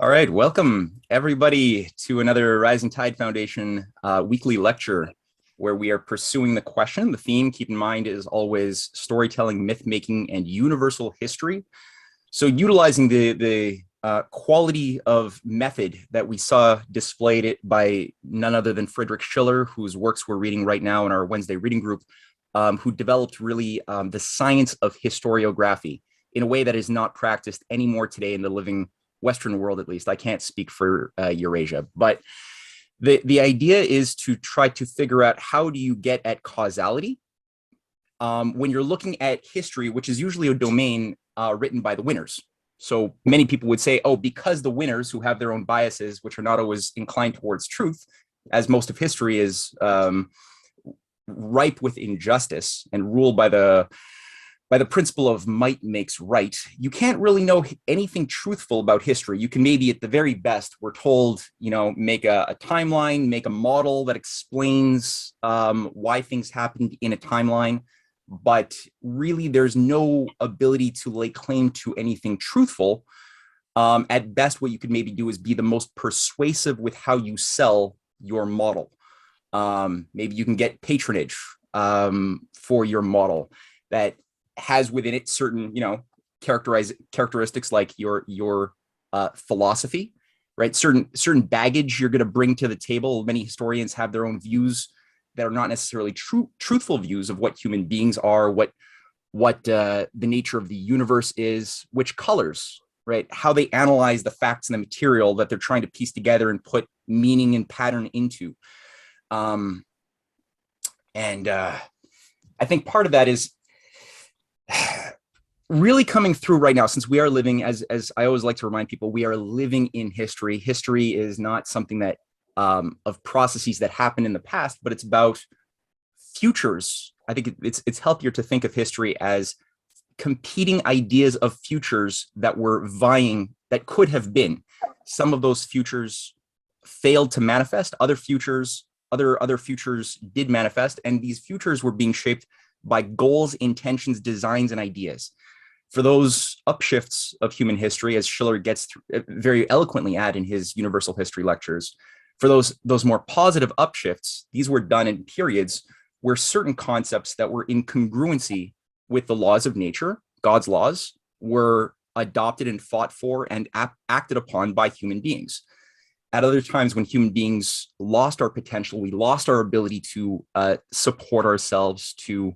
All right, welcome everybody to another Rising Tide Foundation weekly lecture where we are pursuing the question. The theme, keep in mind, is always storytelling, myth-making, and universal history. So utilizing the quality of method that we saw displayed by none other than Friedrich Schiller, whose works we're reading right now in our Wednesday reading group, who developed really the science of historiography in a way that is not practiced anymore today in the living Western world. At least I can't speak for Eurasia, but the idea is to try to figure out how do you get at causality when you're looking at history, which is usually a domain written by the winners. So many people would say, oh, because the winners, who have their own biases, which are not always inclined towards truth, as most of history is ripe with injustice and ruled by the principle of might makes right, you can't really know anything truthful about history. You can maybe, at the very best, we're told, make a timeline, make a model that explains why things happened in a timeline. But really, there's no ability to lay claim to anything truthful. At best, what you could maybe do is be the most persuasive with how you sell your model. Maybe you can get patronage for your model that has within it certain, characteristics like your philosophy, right? Certain baggage you're going to bring to the table. Many historians have their own views that are not necessarily truthful views of what human beings are, what the nature of the universe is, which colors, right? How they analyze the facts and the material that they're trying to piece together and put meaning and pattern into. I think part of that is really coming through right now, since we are living, as I always like to remind people, we are living in history. History is not something that of processes that happened in the past, but it's about futures. I think it's healthier to think of history as competing ideas of futures that were vying, that could have been. Some of those futures failed to manifest. Other futures did manifest, and these futures were being shaped by goals, intentions, designs, and ideas. For those upshifts of human history, as Schiller gets very eloquently at in his Universal History lectures, for those more positive upshifts, these were done in periods where certain concepts that were in congruency with the laws of nature, God's laws, were adopted and fought for and acted upon by human beings. At other times, when human beings lost our potential, we lost our ability to support ourselves, to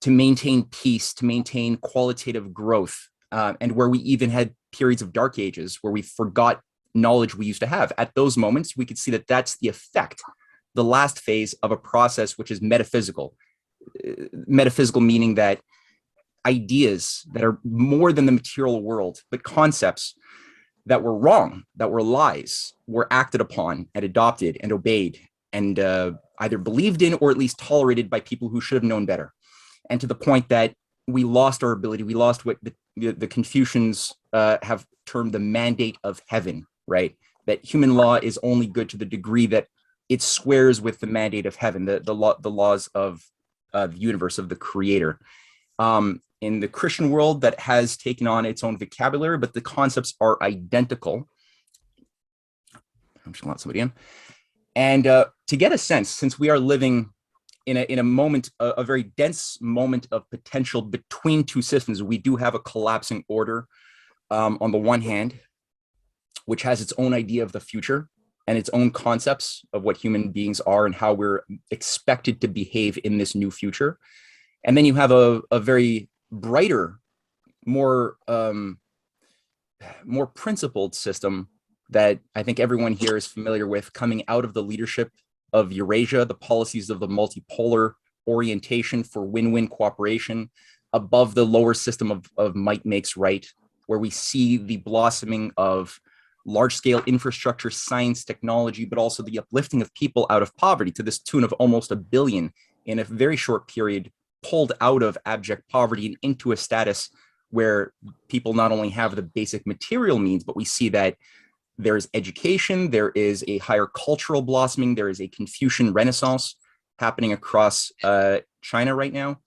maintain peace, to maintain qualitative growth, and where we even had periods of dark ages where we forgot knowledge we used to have. At those moments, we could see that that's the effect, the last phase of a process which is metaphysical. Metaphysical meaning that ideas that are more than the material world, but concepts that were wrong, that were lies, were acted upon and adopted and obeyed and either believed in or at least tolerated by people who should have known better. And to the point that we lost our ability, we lost what the Confucians have termed the mandate of heaven, right? That human law is only good to the degree that it squares with the mandate of heaven, the laws of the universe, of the creator. In the Christian world, that has taken on its own vocabulary, but the concepts are identical. I'm just gonna let somebody in. And to get a sense, since we are living in a moment, a very dense moment of potential between two systems, we do have a collapsing order on the one hand, which has its own idea of the future and its own concepts of what human beings are and how we're expected to behave in this new future. And then you have a very brighter, more principled system that I think everyone here is familiar with, coming out of the leadership of Eurasia, the policies of the multipolar orientation for win-win cooperation, above the lower system of might makes right, where we see the blossoming of large-scale infrastructure, science, technology, but also the uplifting of people out of poverty to this tune of almost 1 billion in a very short period, pulled out of abject poverty and into a status where people not only have the basic material needs, but we see that there's education, there is a higher cultural blossoming, there is a Confucian Renaissance happening across China right now.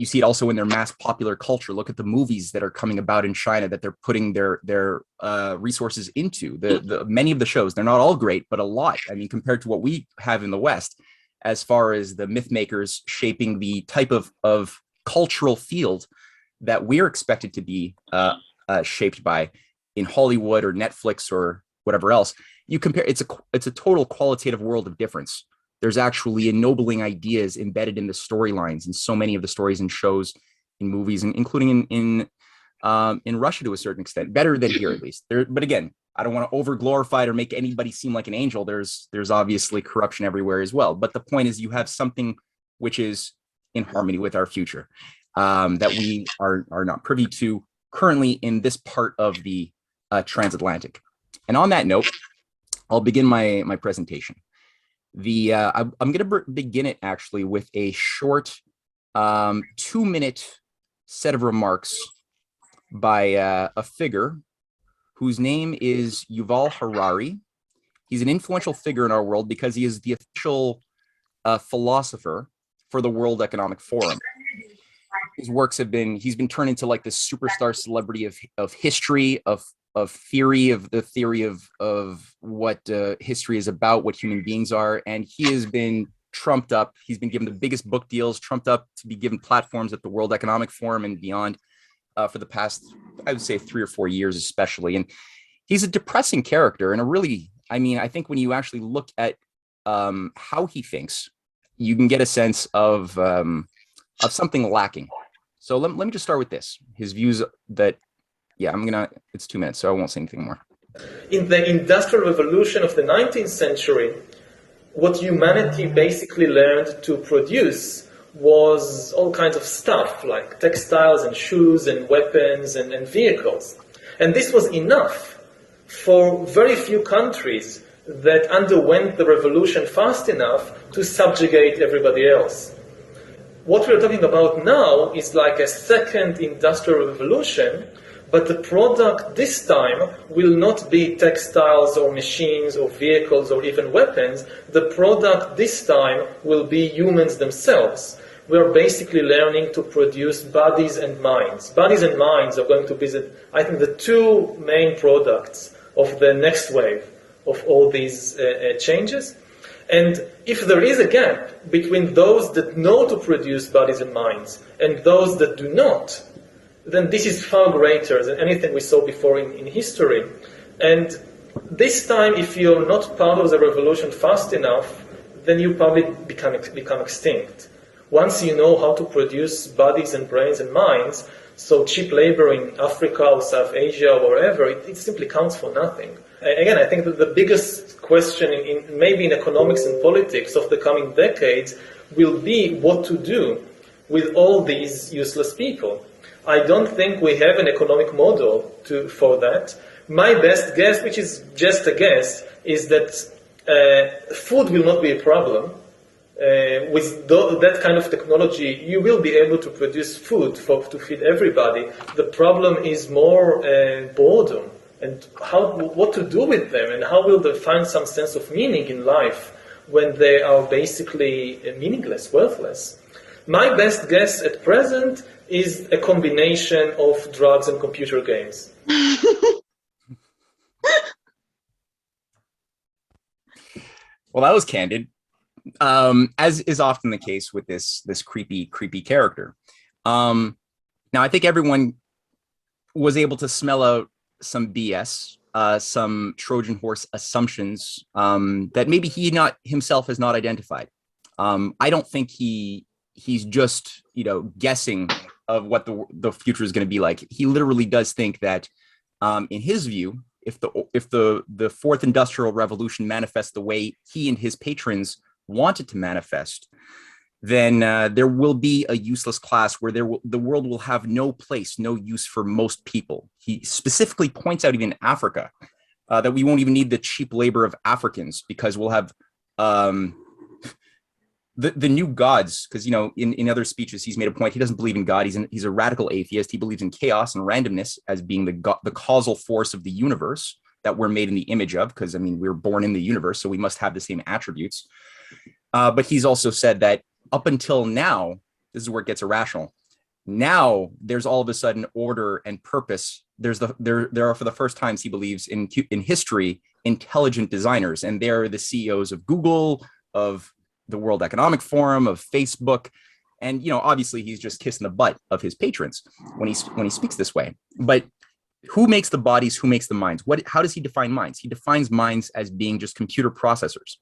You see it also in their mass popular culture. Look at the movies that are coming about in China that they're putting their resources into. The many of the shows, they're not all great, but a lot. I mean, compared to what we have in the West, as far as the myth makers shaping the type of cultural field that we're expected to be shaped by in Hollywood or Netflix or whatever else. You compare, it's a total qualitative world of difference. There's actually ennobling ideas embedded in the storylines in so many of the stories and shows, in movies, and including in Russia to a certain extent, better than here at least. But again, I don't want to over glorify it or make anybody seem like an angel. There's obviously corruption everywhere as well. But the point is, you have something which is in harmony with our future that we are not privy to currently in this part of the transatlantic. And on that note, I'll begin my presentation. I'm going to begin it actually with a short 2-minute set of remarks by a figure whose name is Yuval Harari. He's an influential figure in our world because he is the official philosopher for the World Economic Forum. His works he's been turned into like this superstar celebrity of history, of theory, of the theory of what history is about, what human beings are. And he has been trumped up. He's been given the biggest book deals, trumped up to be given platforms at the World Economic Forum and beyond for the past, I would say, 3 or 4 years, especially. And he's a depressing character and I think when you actually look at how he thinks, you can get a sense of something lacking. So let me just start with this. His views that, it's 2 minutes, so I won't say anything more. In the Industrial Revolution of the 19th century, what humanity basically learned to produce was all kinds of stuff, like textiles and shoes and weapons and vehicles. And this was enough for very few countries that underwent the revolution fast enough to subjugate everybody else. What we're talking about now is like a second industrial revolution, but the product this time will not be textiles or machines or vehicles or even weapons. The product this time will be humans themselves. We're basically learning to produce bodies and minds. Bodies and minds are going to be, I think, the two main products of the next wave of all these changes. And if there is a gap between those that know to produce bodies and minds and those that do not, then this is far greater than anything we saw before in history. And this time, if you're not part of the revolution fast enough, then you probably become extinct. Once you know how to produce bodies and brains and minds, so cheap labor in Africa or South Asia or wherever, it simply counts for nothing. Again, I think that the biggest question maybe in economics and politics of the coming decades will be what to do with all these useless people. I don't think we have an economic model for that. My best guess, which is just a guess, is that food will not be a problem. With that kind of technology, you will be able to produce food to feed everybody. The problem is more boredom and what to do with them and how will they find some sense of meaning in life when they are basically meaningless, worthless. My best guess at present is a combination of drugs and computer games. Well, that was candid. As is often the case with this creepy character. Now, I think everyone was able to smell out some BS, some Trojan horse assumptions that maybe he himself has not identified. I don't think he's just guessing of what the future is going to be like. He literally does think that, in his view, if the fourth industrial revolution manifests the way he and his patrons want it to manifest, then there will be a useless class where the world will have no place, no use for most people. He specifically points out even Africa, that we won't even need the cheap labor of Africans because we'll have the new gods. Because in other speeches he's made a point, he doesn't believe in God. He's a radical atheist. He believes in chaos and randomness as being the causal force of the universe that we're made in the image of. Because we're born in the universe, so we must have the same attributes. But he's also said that up until now, this is where it gets irrational. Now there's all of a sudden order and purpose. There are, for the first times, he believes, in history, intelligent designers, and they're the CEOs of Google, of the World Economic Forum, of Facebook. And, obviously he's just kissing the butt of his patrons when he speaks this way. But who makes the bodies? Who makes the minds? How does he define minds? He defines minds as being just computer processors.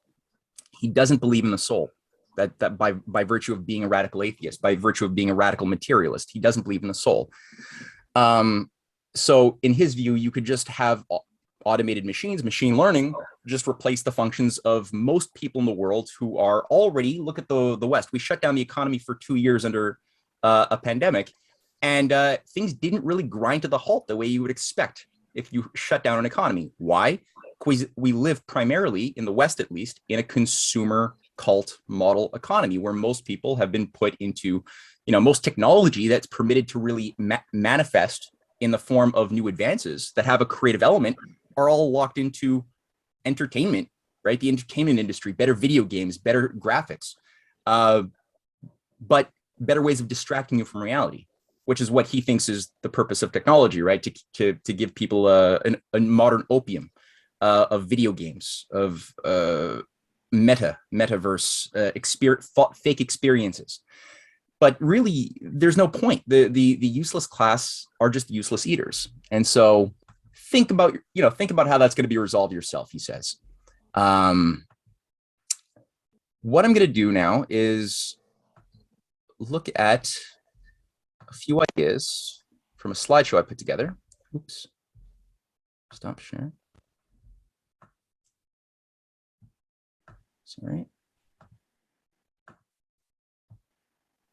He doesn't believe in the soul. That by virtue of being a radical atheist, by virtue of being a radical materialist, he doesn't believe in the soul. So in his view, you could just have automated machines, machine learning, just replace the functions of most people in the world who are already, look at the West. We shut down the economy for 2 years under a pandemic, and things didn't really grind to the halt the way you would expect if you shut down an economy. Why? Because we live primarily, in the West at least, in a consumer cult model economy where most people have been put into, most technology that's permitted to really manifest in the form of new advances that have a creative element are all locked into entertainment, right? The entertainment industry, better video games, better graphics, but better ways of distracting you from reality, which is what he thinks is the purpose of technology, right? To give people a modern opium of video games, of metaverse fake experiences. But really, there's no point. The useless class are just useless eaters. And so think about how that's going to be resolved yourself, he says. What I'm going to do now is look at a few ideas from a slideshow I put together. Oops. Stop sharing. Sorry.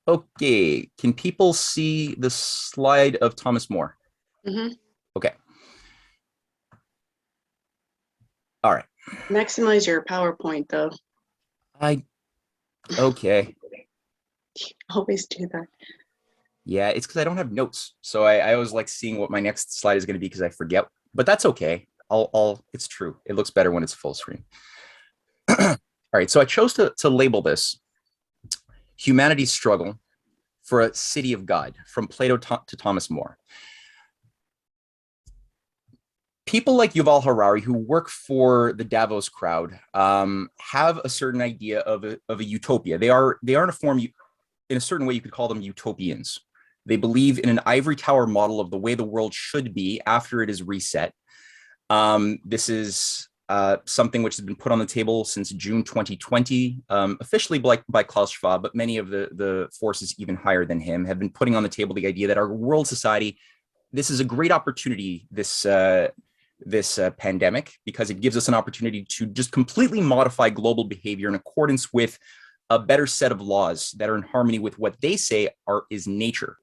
Okay, can people see the slide of Thomas More? Mm-hmm. Okay. All right. Maximize your PowerPoint, though. Okay. Always do that. Yeah, it's because I don't have notes. So I always like seeing what my next slide is going to be because I forget, but that's okay. It's true. It looks better when it's full screen. All right, so I chose to label this Humanity's Struggle for a City of God, from Plato to Thomas More. People like Yuval Harari, who work for the Davos crowd, have a certain idea of a utopia. They are in a form, in a certain way, you could call them utopians. They believe in an ivory tower model of the way the world should be after it is reset. This is something which has been put on the table since June 2020, officially by Klaus Schwab, but many of the forces even higher than him have been putting on the table the idea that our world society, this is a great opportunity, this pandemic, because it gives us an opportunity to just completely modify global behavior in accordance with a better set of laws that are in harmony with what they say is nature,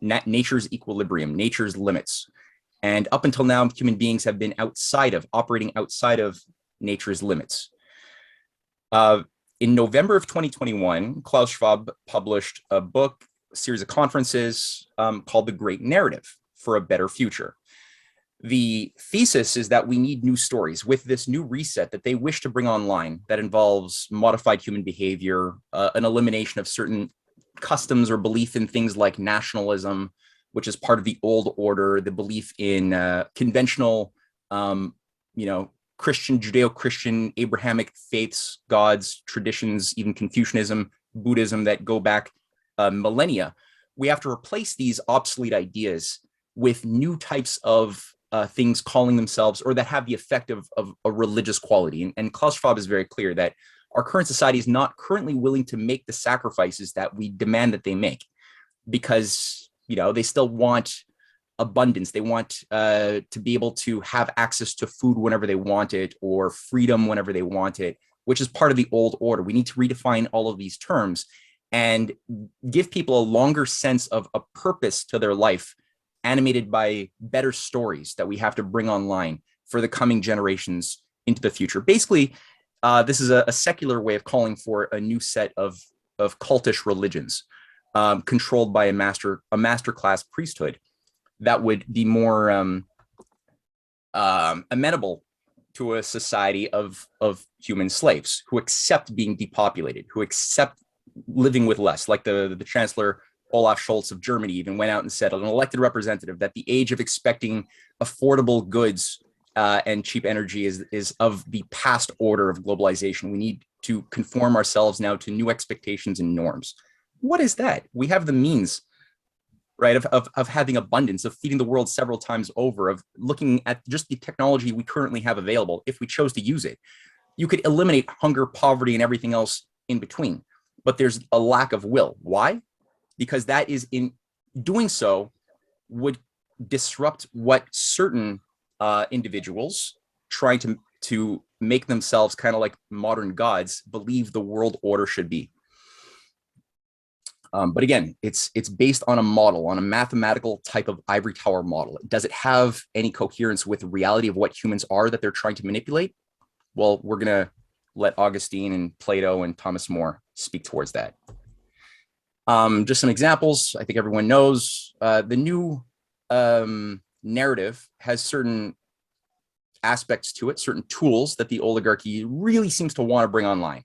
nature's equilibrium, nature's limits. And up until now, human beings have been operating outside of nature's limits. In November of 2021, Klaus Schwab published a book, a series of conferences called The Great Narrative for a Better Future. The thesis is that we need new stories with this new reset that they wish to bring online that involves modified human behavior, an elimination of certain customs or belief in things like nationalism, which is part of the old order, the belief in conventional, Christian, Judeo-Christian, Abrahamic faiths, gods, traditions, even Confucianism, Buddhism that go back millennia. We have to replace these obsolete ideas with new types of things calling themselves, or that have the effect of a religious quality. And Klaus Schwab is very clear that our current society is not currently willing to make the sacrifices that we demand that they make, because they still want abundance. They want to be able to have access to food whenever they want it, or freedom whenever they want it, which is part of the old order. We need to redefine all of these terms and give people a longer sense of a purpose to their life, animated by better stories that we have to bring online for the coming generations into the future. Basically, this is a secular way of calling for a new set of cultish religions, controlled by a master class priesthood that would be more amenable to a society of human slaves who accept being depopulated, who accept living with less, like the Chancellor Olaf Scholz of Germany even went out and said, an elected representative, that the age of expecting affordable goods and cheap energy is of the past order of globalization. We need to conform ourselves now to new expectations and norms. What is that? We have the means, right, of having abundance, of feeding the world several times over, of looking at just the technology we currently have available. If we chose to use it, you could eliminate hunger, poverty, and everything else in between. But there's a lack of will. Why? Because that is, in doing so, would disrupt what certain individuals trying to make themselves kind of like modern gods believe the world order should be. But again, it's based on a model, on a mathematical type of ivory tower model. Does it have any coherence with the reality of what humans are that they're trying to manipulate? Well, we're going to let Augustine and Plato and Thomas More speak towards that. Just some examples. I think everyone knows the new narrative has certain aspects to it, certain tools that the oligarchy really seems to want to bring online.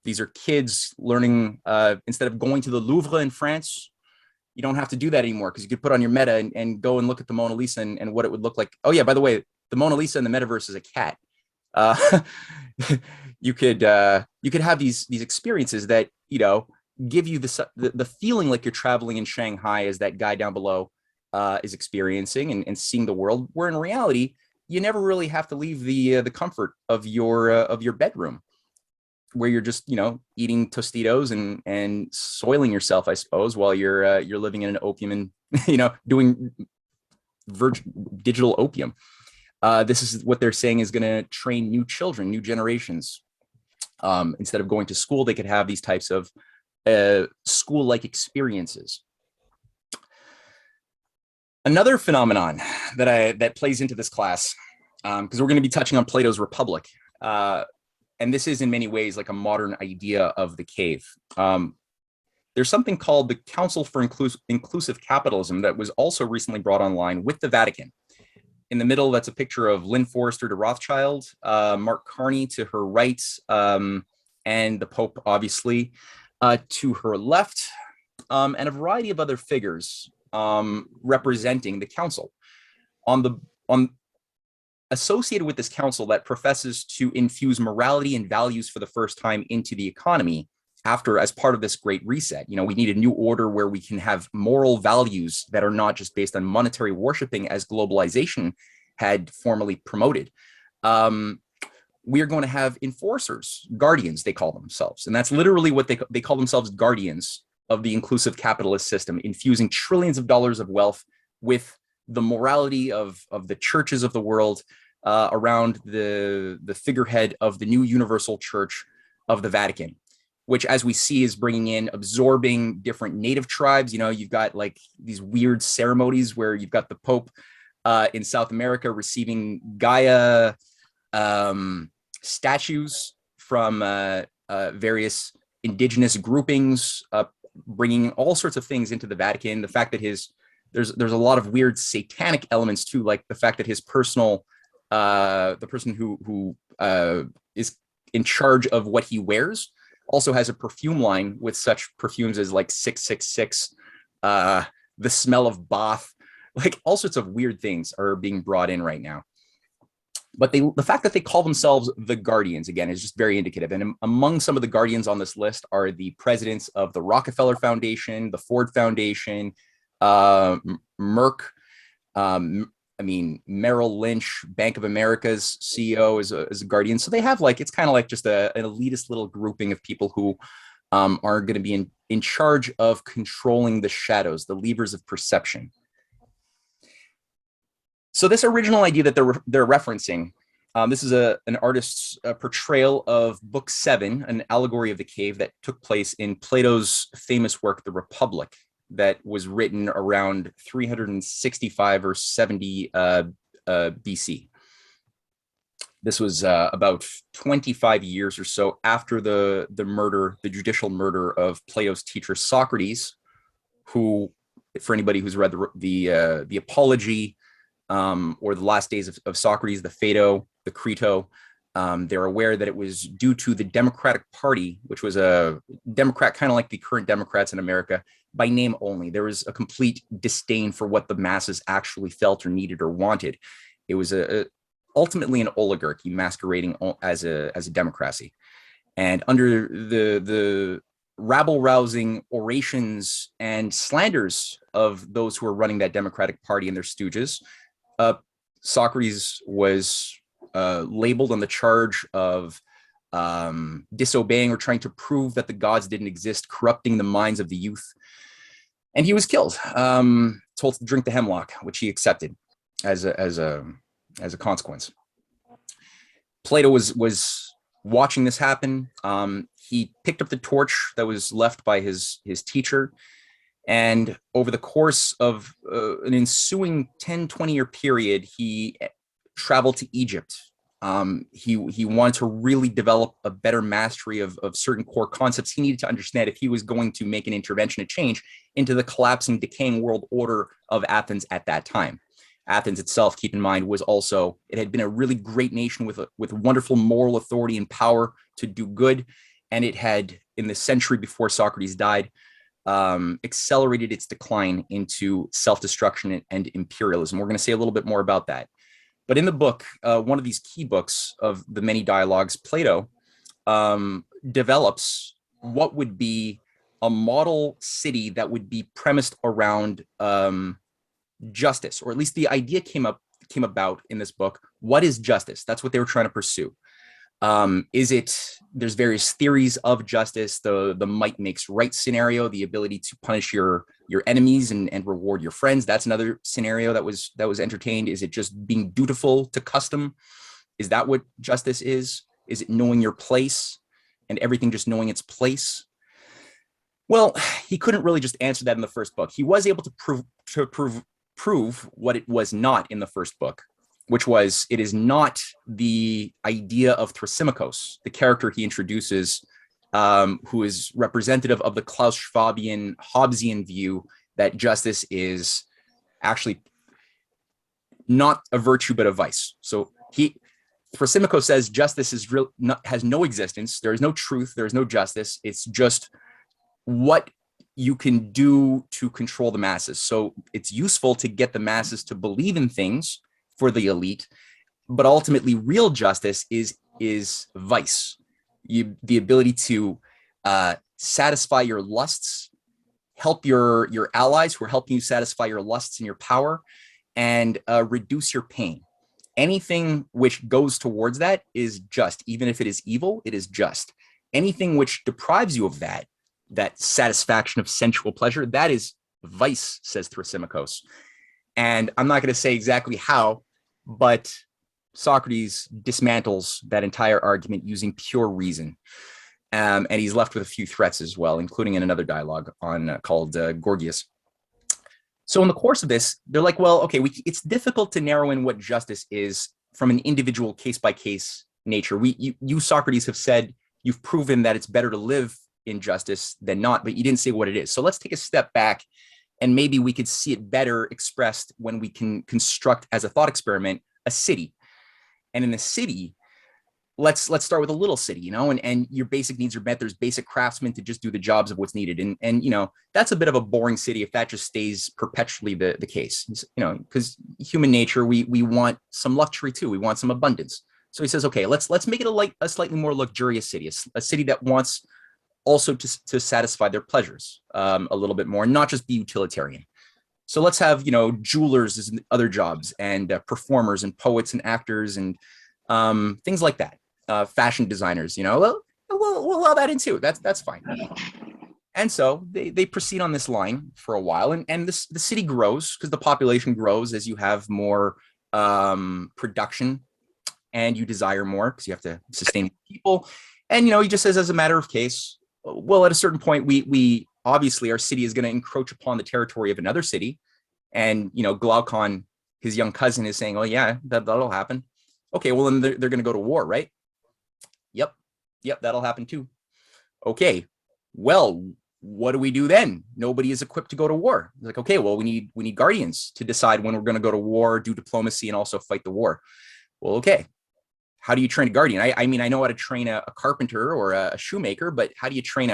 These are kids learning, instead of going to the Louvre in France, you don't have to do that anymore, because you could put on your Meta and go and look at the Mona Lisa and what it would look like. Oh yeah, by the way, the Mona Lisa in the metaverse is a cat. You could have these experiences that, you know, give you the feeling like you're traveling in Shanghai, as that guy down below is experiencing and seeing the world, where in reality you never really have to leave the comfort of your bedroom, where you're just, you know, eating Tostitos and soiling yourself, I suppose, while you're living in an opium and, you know, doing digital opium. This is what they're saying is going to train new children, new generations. Instead of going to school, they could have these types of school-like experiences. Another phenomenon that plays into this class, because we're going to be touching on Plato's Republic, and this is in many ways like a modern idea of the cave. There's something called the Council for Inclusive Capitalism that was also recently brought online with the Vatican. In the middle, that's a picture of Lynn Forrester to Rothschild, Mark Carney to her right, and the Pope, obviously, to her left, and a variety of other figures representing the council. Associated with this council that professes to infuse morality and values for the first time into the economy as part of this great reset. You know, we need a new order where we can have moral values that are not just based on monetary worshiping, as globalization had formerly promoted. We are going to have enforcers, guardians, they call themselves. And that's literally what they call themselves, guardians of the inclusive capitalist system, infusing trillions of dollars of wealth with the morality of the churches of the world around the figurehead of the new universal church of the Vatican, which, as we see, is bringing in, absorbing different native tribes. You know, you've got like these weird ceremonies where you've got the Pope in South America receiving Gaia statues from various indigenous groupings, bringing all sorts of things into the Vatican. The fact that there's a lot of weird satanic elements too, like the fact that his personal, the person who is in charge of what he wears, also has a perfume line with such perfumes as like 666, the smell of Bath, like all sorts of weird things are being brought in right now. But the fact that they call themselves the Guardians, again, is just very indicative. And among some of the Guardians on this list are the presidents of the Rockefeller Foundation, the Ford Foundation, Merck, Merrill Lynch, Bank of America's CEO is a Guardian. So they have like, it's kind of like just an elitist little grouping of people who are going to be in charge of controlling the shadows, the levers of perception. So this original idea that they're referencing, this is an artist's portrayal of Book 7, an allegory of the cave that took place in Plato's famous work, The Republic, that was written around 365 or 70 BC. This was about 25 years or so after the judicial murder of Plato's teacher Socrates, who, for anybody who's read the Apology, or the Last Days of Socrates, the Phaedo, the Crito, They're aware that it was due to the Democratic Party, which was a Democrat, kind of like the current Democrats in America, by name only. There was a complete disdain for what the masses actually felt or needed or wanted. It was ultimately an oligarchy masquerading as a democracy. And under the rabble-rousing orations and slanders of those who were running that Democratic Party and their stooges, Socrates was labeled on the charge of disobeying or trying to prove that the gods didn't exist, corrupting the minds of the youth. And he was killed, told to drink the hemlock, which he accepted as a consequence. Plato was watching this happen. He picked up the torch that was left by his teacher, and over the course of an ensuing 10-20 year period, he traveled to Egypt. He wanted to really develop a better mastery of certain core concepts he needed to understand if he was going to make an intervention, a change into the collapsing, decaying world order of Athens at that time. Athens itself, keep in mind, was also, it had been a really great nation with wonderful moral authority and power to do good. And it had, in the century before Socrates died, accelerated its decline into self-destruction and imperialism. We're going to say a little bit more about that. But in the book, one of these key books of the many dialogues, Plato develops what would be a model city that would be premised around justice, or at least the idea came about in this book. What is justice? That's what they were trying to pursue. There's various theories of justice, the might makes right scenario, the ability to punish your enemies and reward your friends. That's another scenario that was entertained. Is it just being dutiful to custom? Is that what justice is? Is it knowing your place and everything just knowing its place? Well, he couldn't really just answer that in the first book. He was able to prove what it was not in the first book, which was, it is not the idea of Thrasymachos, the character he introduces, who is representative of the Klaus Schwabian Hobbesian view that justice is actually not a virtue but a vice. So Thrasymachos says justice has no existence. There is no truth. There is no justice. It's just what you can do to control the masses. So it's useful to get the masses to believe in things for the elite, but ultimately real justice is vice. The ability to satisfy your lusts, help your allies who are helping you satisfy your lusts and your power, and reduce your pain. Anything which goes towards that is just. Even if it is evil, it is just. Anything which deprives you of that satisfaction of sensual pleasure, that is vice, says Thrasymachos. And I'm not going to say exactly how, but Socrates dismantles that entire argument using pure reason. And he's left with a few threats as well, including in another dialogue called Gorgias. So in the course of this, they're like, well, okay, it's difficult to narrow in what justice is from an individual case-by-case nature. You, Socrates, have said you've proven that it's better to live in justice than not, but you didn't say what it is. So let's take a step back, and maybe we could see it better expressed when we can construct, as a thought experiment, a city. And in the city, let's start with a little city, and your basic needs are met. There's basic craftsmen to just do the jobs of what's needed. And that's a bit of a boring city if that just stays perpetually the case, because human nature, we want some luxury too. We want some abundance. So he says, okay, let's make it a slightly more luxurious city, a city that wants also to satisfy their pleasures a little bit more, and not just be utilitarian. So let's have, jewelers as other jobs, and performers and poets and actors and things like that. Fashion designers, we'll allow that in too. That's fine. And so they proceed on this line for a while, and the city grows because the population grows as you have more production, and you desire more because you have to sustain people. And he just says, as a matter of case, well, at a certain point, we obviously, our city is going to encroach upon the territory of another city. And, Glaucon, his young cousin, is saying, oh, yeah, that'll happen. Okay, well, then they're going to go to war, right? Yep, that'll happen too. Okay, well, what do we do then? Nobody is equipped to go to war. It's like, okay, well, we need guardians to decide when we're going to go to war, do diplomacy, and also fight the war. Well, okay, how do you train a guardian? I mean, I know how to train a carpenter or a shoemaker, but how do you train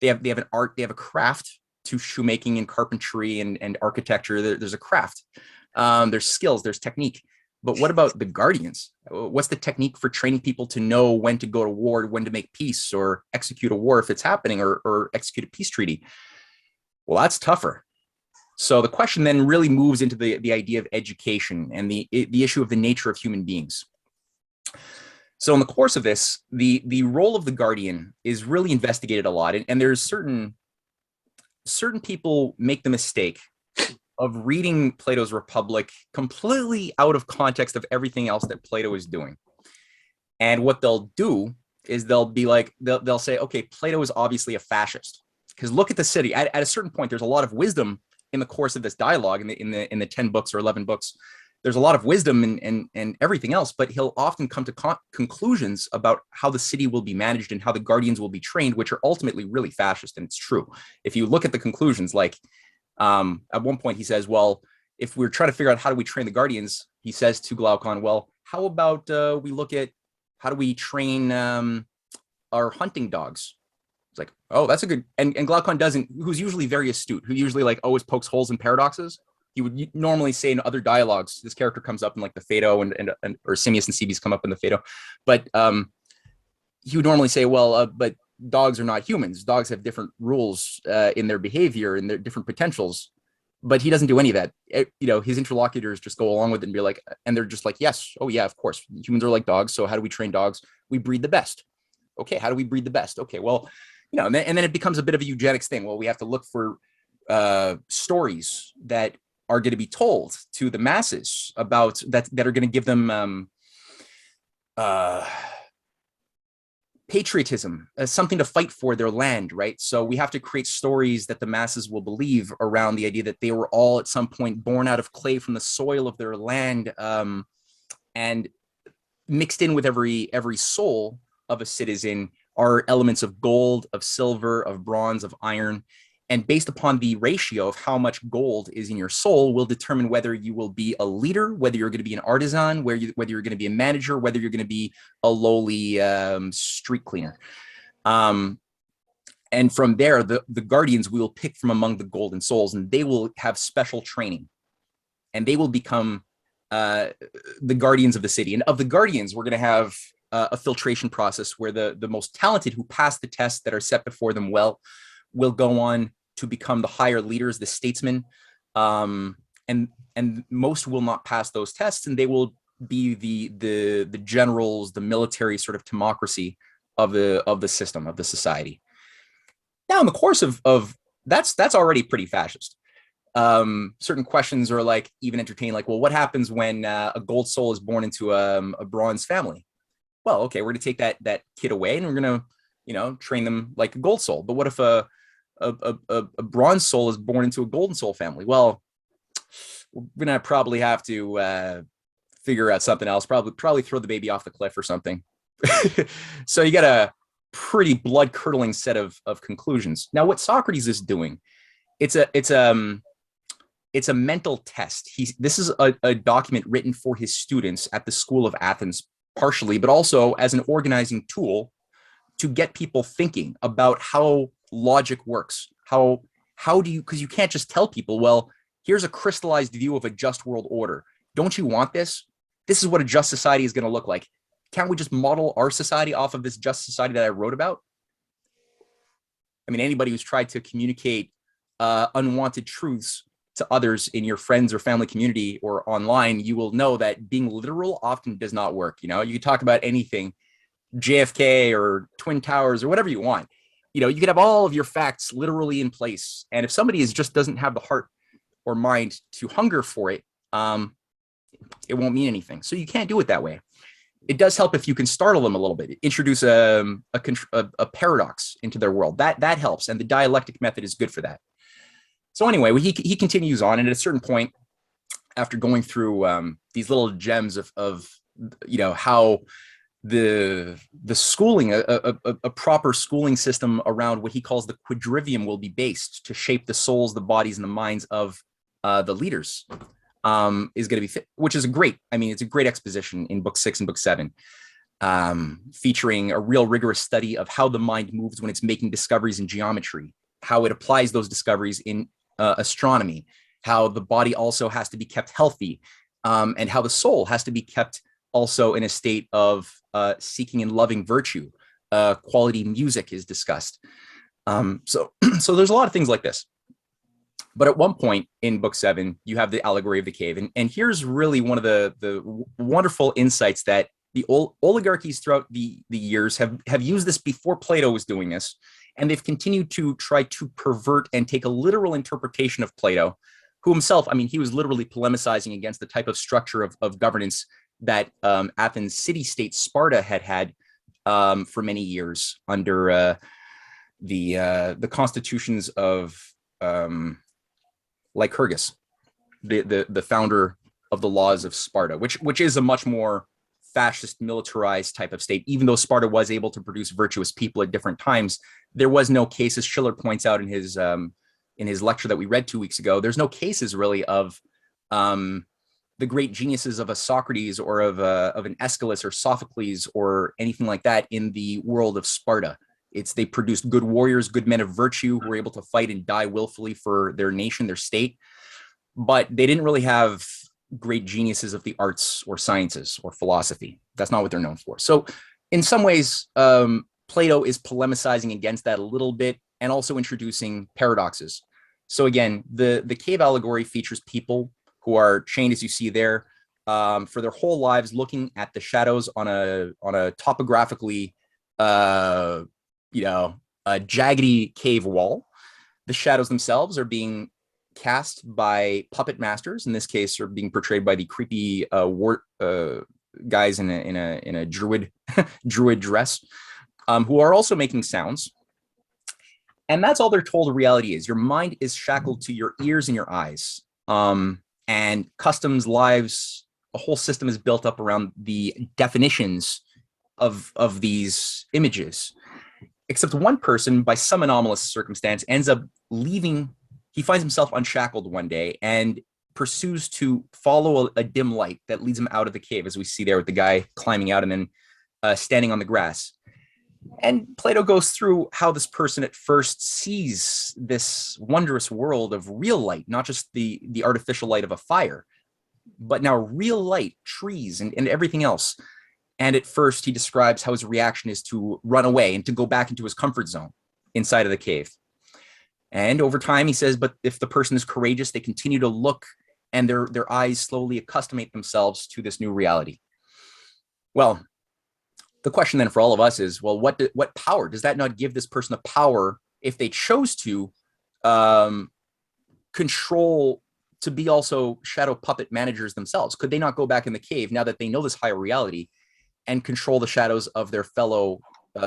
they have an art, they have a craft to shoemaking and carpentry and architecture. There's a craft, there's skills, there's technique. But what about the guardians? What's the technique for training people to know when to go to war, when to make peace or execute a war if it's happening, or execute a peace treaty? Well, that's tougher. So the question then really moves into the idea of education and the issue of the nature of human beings. So in the course of this, the role of the guardian is really investigated a lot. And there's certain people make the mistake of reading Plato's Republic completely out of context of everything else that Plato is doing. And what they'll do is they'll say, okay, Plato is obviously a fascist. Because look at the city. At a certain point, there's a lot of wisdom in the course of this dialogue in the 10 books or 11 books. There's a lot of wisdom and everything else, but he'll often come to conclusions about how the city will be managed and how the guardians will be trained, which are ultimately really fascist. And it's true. If you look at the conclusions, like at one point he says, well, if we're trying to figure out how do we train the guardians, he says to Glaucon, well, how about we look at how do we train our hunting dogs? It's like, oh, that's a good, and Glaucon doesn't, who's usually very astute, who usually like always pokes holes in paradoxes. He would normally say in other dialogues, this character comes up in like the Phaedo and or Simmias and Cebes come up in the Phaedo, but he would normally say, well, but dogs are not humans. Dogs have different rules in their behavior and their different potentials, but he doesn't do any of that. His interlocutors just go along with it and be like, and they're just like, yes, oh yeah, of course, humans are like dogs. So how do we train dogs? We breed the best. Okay, how do we breed the best? Okay, well, and then it becomes a bit of a eugenics thing. Well, we have to look for stories that are going to be told to the masses about that are going to give them patriotism, something to fight for their land, right? So we have to create stories that the masses will believe around the idea that they were all at some point born out of clay from the soil of their land, and mixed in with every soul of a citizen are elements of gold, of silver, of bronze, of iron. And based upon the ratio of how much gold is in your soul will determine whether you will be a leader, whether you're going to be an artisan, whether you're going to be a manager, whether you're going to be a lowly street cleaner. And from there, the guardians we will pick from among the golden souls, and they will have special training. And they will become the guardians of the city. And of the guardians, we're going to have a filtration process where the most talented who pass the tests that are set before them will go on to become the higher leaders, the statesmen, and most will not pass those tests, and they will be the generals, the military sort of democracy of the system, of the society. Now, in the course of that's already pretty fascist. Certain questions are like even entertained, like, well, what happens when a gold soul is born into a bronze family? Well, okay, we're going to take that kid away, and we're going to train them like a gold soul. But what if a bronze soul is born into a golden soul family? Well, we're gonna probably have to figure out something else. Probably throw the baby off the cliff or something. So you got a pretty blood curdling set of conclusions. Now, what Socrates is doing, it's a mental test. This is a document written for his students at the School of Athens, partially, but also as an organizing tool to get people thinking about how logic works. How do you, because you can't just tell people, well, here's a crystallized view of a just world order. Don't you want this? This is what a just society is going to look like. Can't we just model our society off of this just society that I wrote about? I mean, anybody who's tried to communicate unwanted truths to others in your friends or family community or online, you will know that being literal often does not work. You can talk about anything, JFK or Twin Towers or whatever you want. You could have all of your facts literally in place. And if somebody just doesn't have the heart or mind to hunger for it, it won't mean anything. So you can't do it that way. It does help if you can startle them a little bit, introduce a paradox into their world. That helps. And the dialectic method is good for that. So anyway, he continues on. And at a certain point, after going through these little gems of how the schooling, a proper schooling system around what he calls the quadrivium will be based to shape the souls, the bodies, and the minds of the leaders, is going to be fit, which is it's a great exposition in book 6 and book 7. featuring a real rigorous study of how the mind moves when it's making discoveries in geometry, how it applies those discoveries in astronomy, how the body also has to be kept healthy, and how the soul has to be kept also in a state of seeking and loving virtue. Quality music is discussed. So there's a lot of things like this. But at one point in book 7, you have the allegory of the cave. And here's really one of the wonderful insights that the oligarchies throughout the years have used this before Plato was doing this. And they've continued to try to pervert and take a literal interpretation of Plato, who himself, I mean, he was literally polemicizing against the type of structure of governance that Athens city-state Sparta had for many years under the constitutions of Lycurgus, the founder of the laws of Sparta, which is a much more fascist, militarized type of state. Even though Sparta was able to produce virtuous people at different times, there was no cases. Schiller points out in his lecture that we read 2 weeks ago, there's no cases really of the great geniuses of a Socrates or of an Aeschylus or Sophocles or anything like that in the world of Sparta. They produced good warriors, good men of virtue who were able to fight and die willfully for their nation, their state, but they didn't really have great geniuses of the arts or sciences or philosophy. That's not what they're known for. So in some ways, Plato is polemicizing against that a little bit and also introducing paradoxes. So again, the cave allegory features people who are chained, as you see there, for their whole lives, looking at the shadows on a topographically, a jaggedy cave wall. The shadows themselves are being cast by puppet masters. In this case, are being portrayed by the creepy guys in a druid dress, who are also making sounds. And that's all they're told reality is. Your mind is shackled to your ears and your eyes. And customs, lives, a whole system is built up around the definitions of these images. Except one person, by some anomalous circumstance, ends up leaving. He finds himself unshackled one day and pursues to follow a dim light that leads him out of the cave, as we see there with the guy climbing out and then standing on the grass. And Plato goes through how this person at first sees this wondrous world of real light, not just the artificial light of a fire, but now real light, trees, and everything else. And at first, he describes how his reaction is to run away and to go back into his comfort zone inside of the cave. And over time, he says, but if the person is courageous, they continue to look and their eyes slowly accustomate themselves to this new reality. Well, the question then for all of us is, well, what power? Does that not give this person the power, if they chose to, control, to be also shadow puppet managers themselves? Could they not go back in the cave now that they know this higher reality and control the shadows of their fellow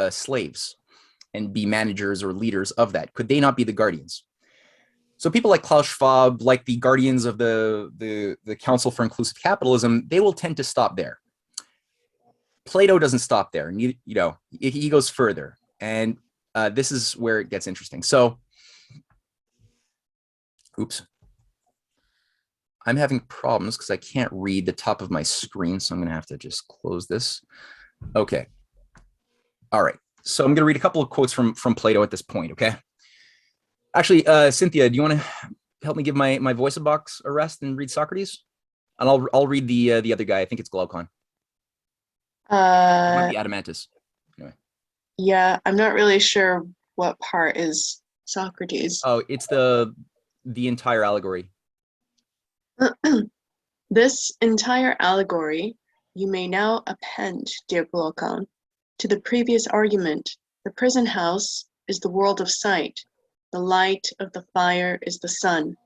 slaves and be managers or leaders of that? Could they not be the guardians? So people like Klaus Schwab, like the guardians of the Council for Inclusive Capitalism, they will tend to stop there. Plato doesn't stop there, and he goes further, and this is where it gets interesting. So, oops, I'm having problems because I can't read the top of my screen, so I'm going to have to just close this. Okay, all right. So I'm going to read a couple of quotes from Plato at this point. Okay, actually, Cynthia, do you want to help me give my voice box a rest and read Socrates? And I'll read the other guy. I think it's Glaucon. Might be Adamantus. Anyway. Yeah, I'm not really sure what part is Socrates. Oh, it's the entire allegory. This entire allegory you may now append, dear Glaucon, to the previous argument. The prison house is the world of sight. The light of the fire is the sun.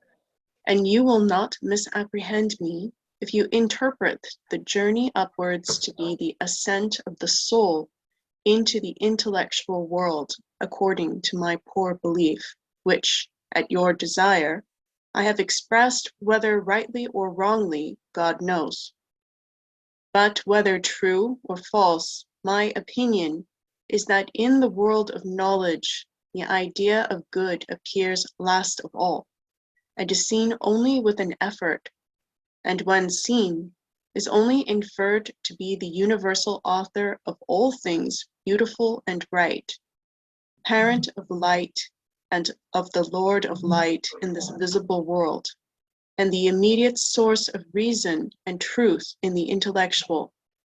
And you will not misapprehend me if you interpret the journey upwards to be the ascent of the soul into the intellectual world according to my poor belief, which, at your desire, I have expressed, whether rightly or wrongly, God knows. But whether true or false, my opinion is that in the world of knowledge, the idea of good appears last of all, and is seen only with an effort, and when seen, is only inferred to be the universal author of all things beautiful and right, parent of light and of the Lord of light in this visible world, and the immediate source of reason and truth in the intellectual,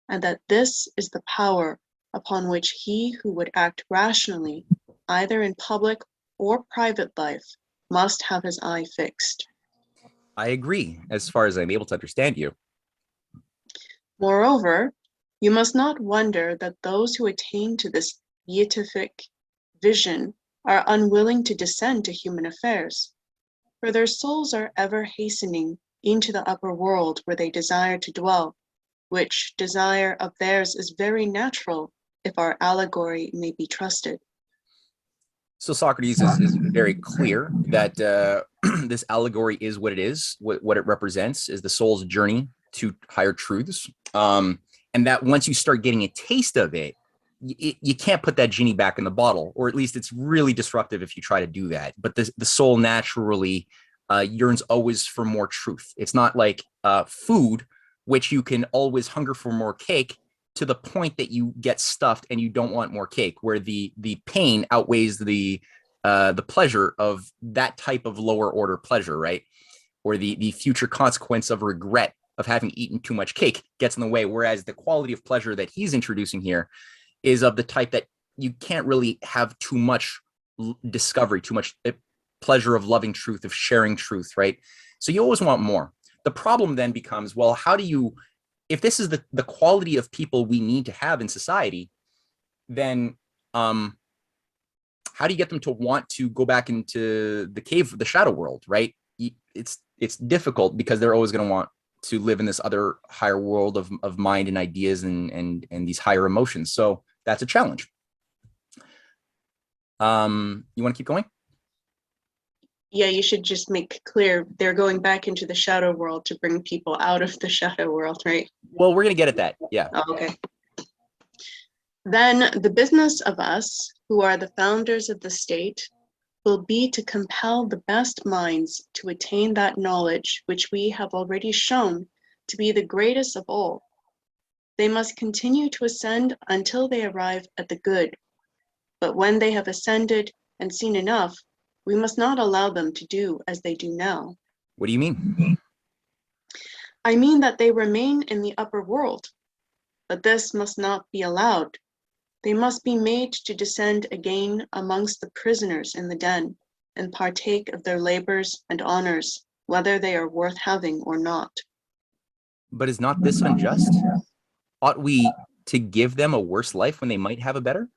and that this is the power upon which he who would act rationally, either in public or private life, must have his eye fixed. I agree, as far as I'm able to understand you. Moreover, you must not wonder that those who attain to this beatific vision are unwilling to descend to human affairs, for their souls are ever hastening into the upper world where they desire to dwell, which desire of theirs is very natural if our allegory may be trusted. So Socrates is very clear that this allegory is what it is, what it represents is the soul's journey to higher truths. And that once you start getting a taste of it, you can't put that genie back in the bottle, or at least it's really disruptive if you try to do that. But the soul naturally yearns always for more truth. It's not like food, which you can always hunger for more cake to the point that you get stuffed and you don't want more cake, where the pain outweighs the pleasure of that type of lower order pleasure, right? Or the future consequence of regret of having eaten too much cake gets in the way. Whereas the quality of pleasure that he's introducing here is of the type that you can't really have too much discovery, too much pleasure of loving truth, of sharing truth, right? So you always want more. The problem then becomes, well, how do you, if this is the quality of people we need to have in society, then how do you get them to want to go back into the cave, the shadow world, right? It's difficult because they're always going to want to live in this other higher world of mind and ideas and these higher emotions. So that's a challenge. You want to keep going? Yeah, you should just make clear they're going back into the shadow world to bring people out of the shadow world, right? Well, we're going to get at that. Yeah. Oh, okay. Then the business of us, who are the founders of the state, will be to compel the best minds to attain that knowledge which we have already shown to be the greatest of all. They must continue to ascend until they arrive at the good. But when they have ascended and seen enough, we must not allow them to do as they do now. What do you mean? I mean that they remain in the upper world, but this must not be allowed. They must be made to descend again amongst the prisoners in the den and partake of their labors and honors, whether they are worth having or not. But is not this unjust? Ought we to give them a worse life when they might have a better?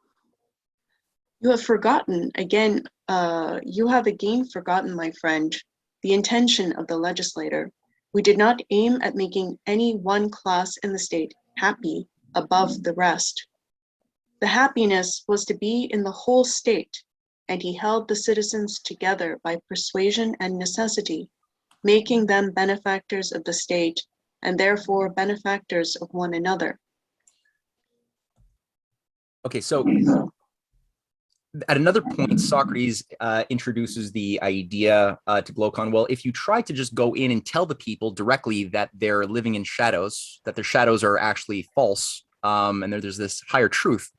You have forgotten again, forgotten, my friend, the intention of the legislator. We did not aim at making any one class in the state happy above the rest. The happiness was to be in the whole state, and he held the citizens together by persuasion and necessity, making them benefactors of the state, and therefore benefactors of one another. Okay, so at another point, Socrates introduces the idea to Glaucon. Well, if you try to just go in and tell the people directly that they're living in shadows, that their shadows are actually false, and there's this higher truth,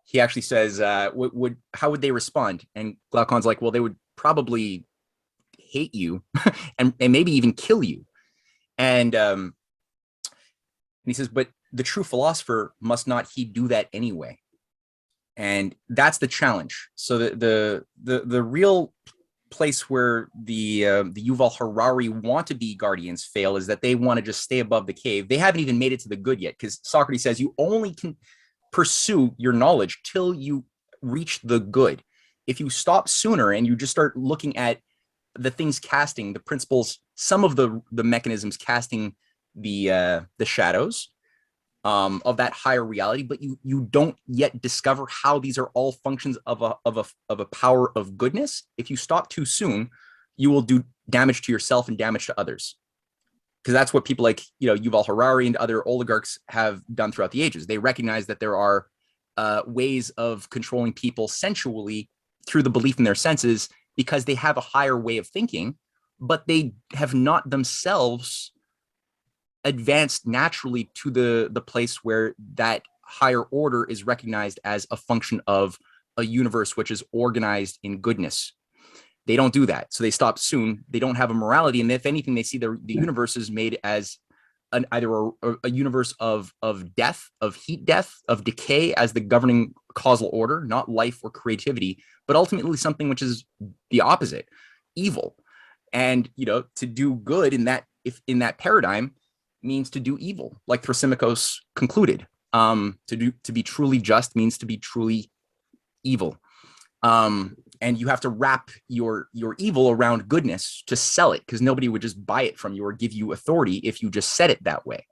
he actually says, how would they respond? And Glaucon's like, well, they would probably hate you and maybe even kill you. And he says, but the true philosopher must not he do that anyway? And that's the challenge. So the real place where the Yuval Harari want to be guardians fail is that they want to just stay above the cave. They haven't even made it to the good yet, because Socrates says you only can pursue your knowledge till you reach the good. If you stop sooner and you just start looking at the things casting the principles, some of the mechanisms casting the shadows of that higher reality, but you don't yet discover how these are all functions of a power of goodness. If you stop too soon, you will do damage to yourself and damage to others. Because that's what people like, Yuval Harari and other oligarchs have done throughout the ages. They recognize that there are ways of controlling people sensually through the belief in their senses, because they have a higher way of thinking, but they have not themselves advanced naturally to the place where that higher order is recognized as a function of a universe which is organized in goodness. They don't do that. So they stop soon. They don't have a morality. And if anything, they see the universe is made as either a universe of death, of heat death, of decay as the governing causal order, not life or creativity, but ultimately something which is the opposite, evil. And, to do good in that paradigm means to do evil, like Thrasymachos concluded. To be truly just means to be truly evil. And you have to wrap your evil around goodness to sell it, because nobody would just buy it from you or give you authority if you just said it that way.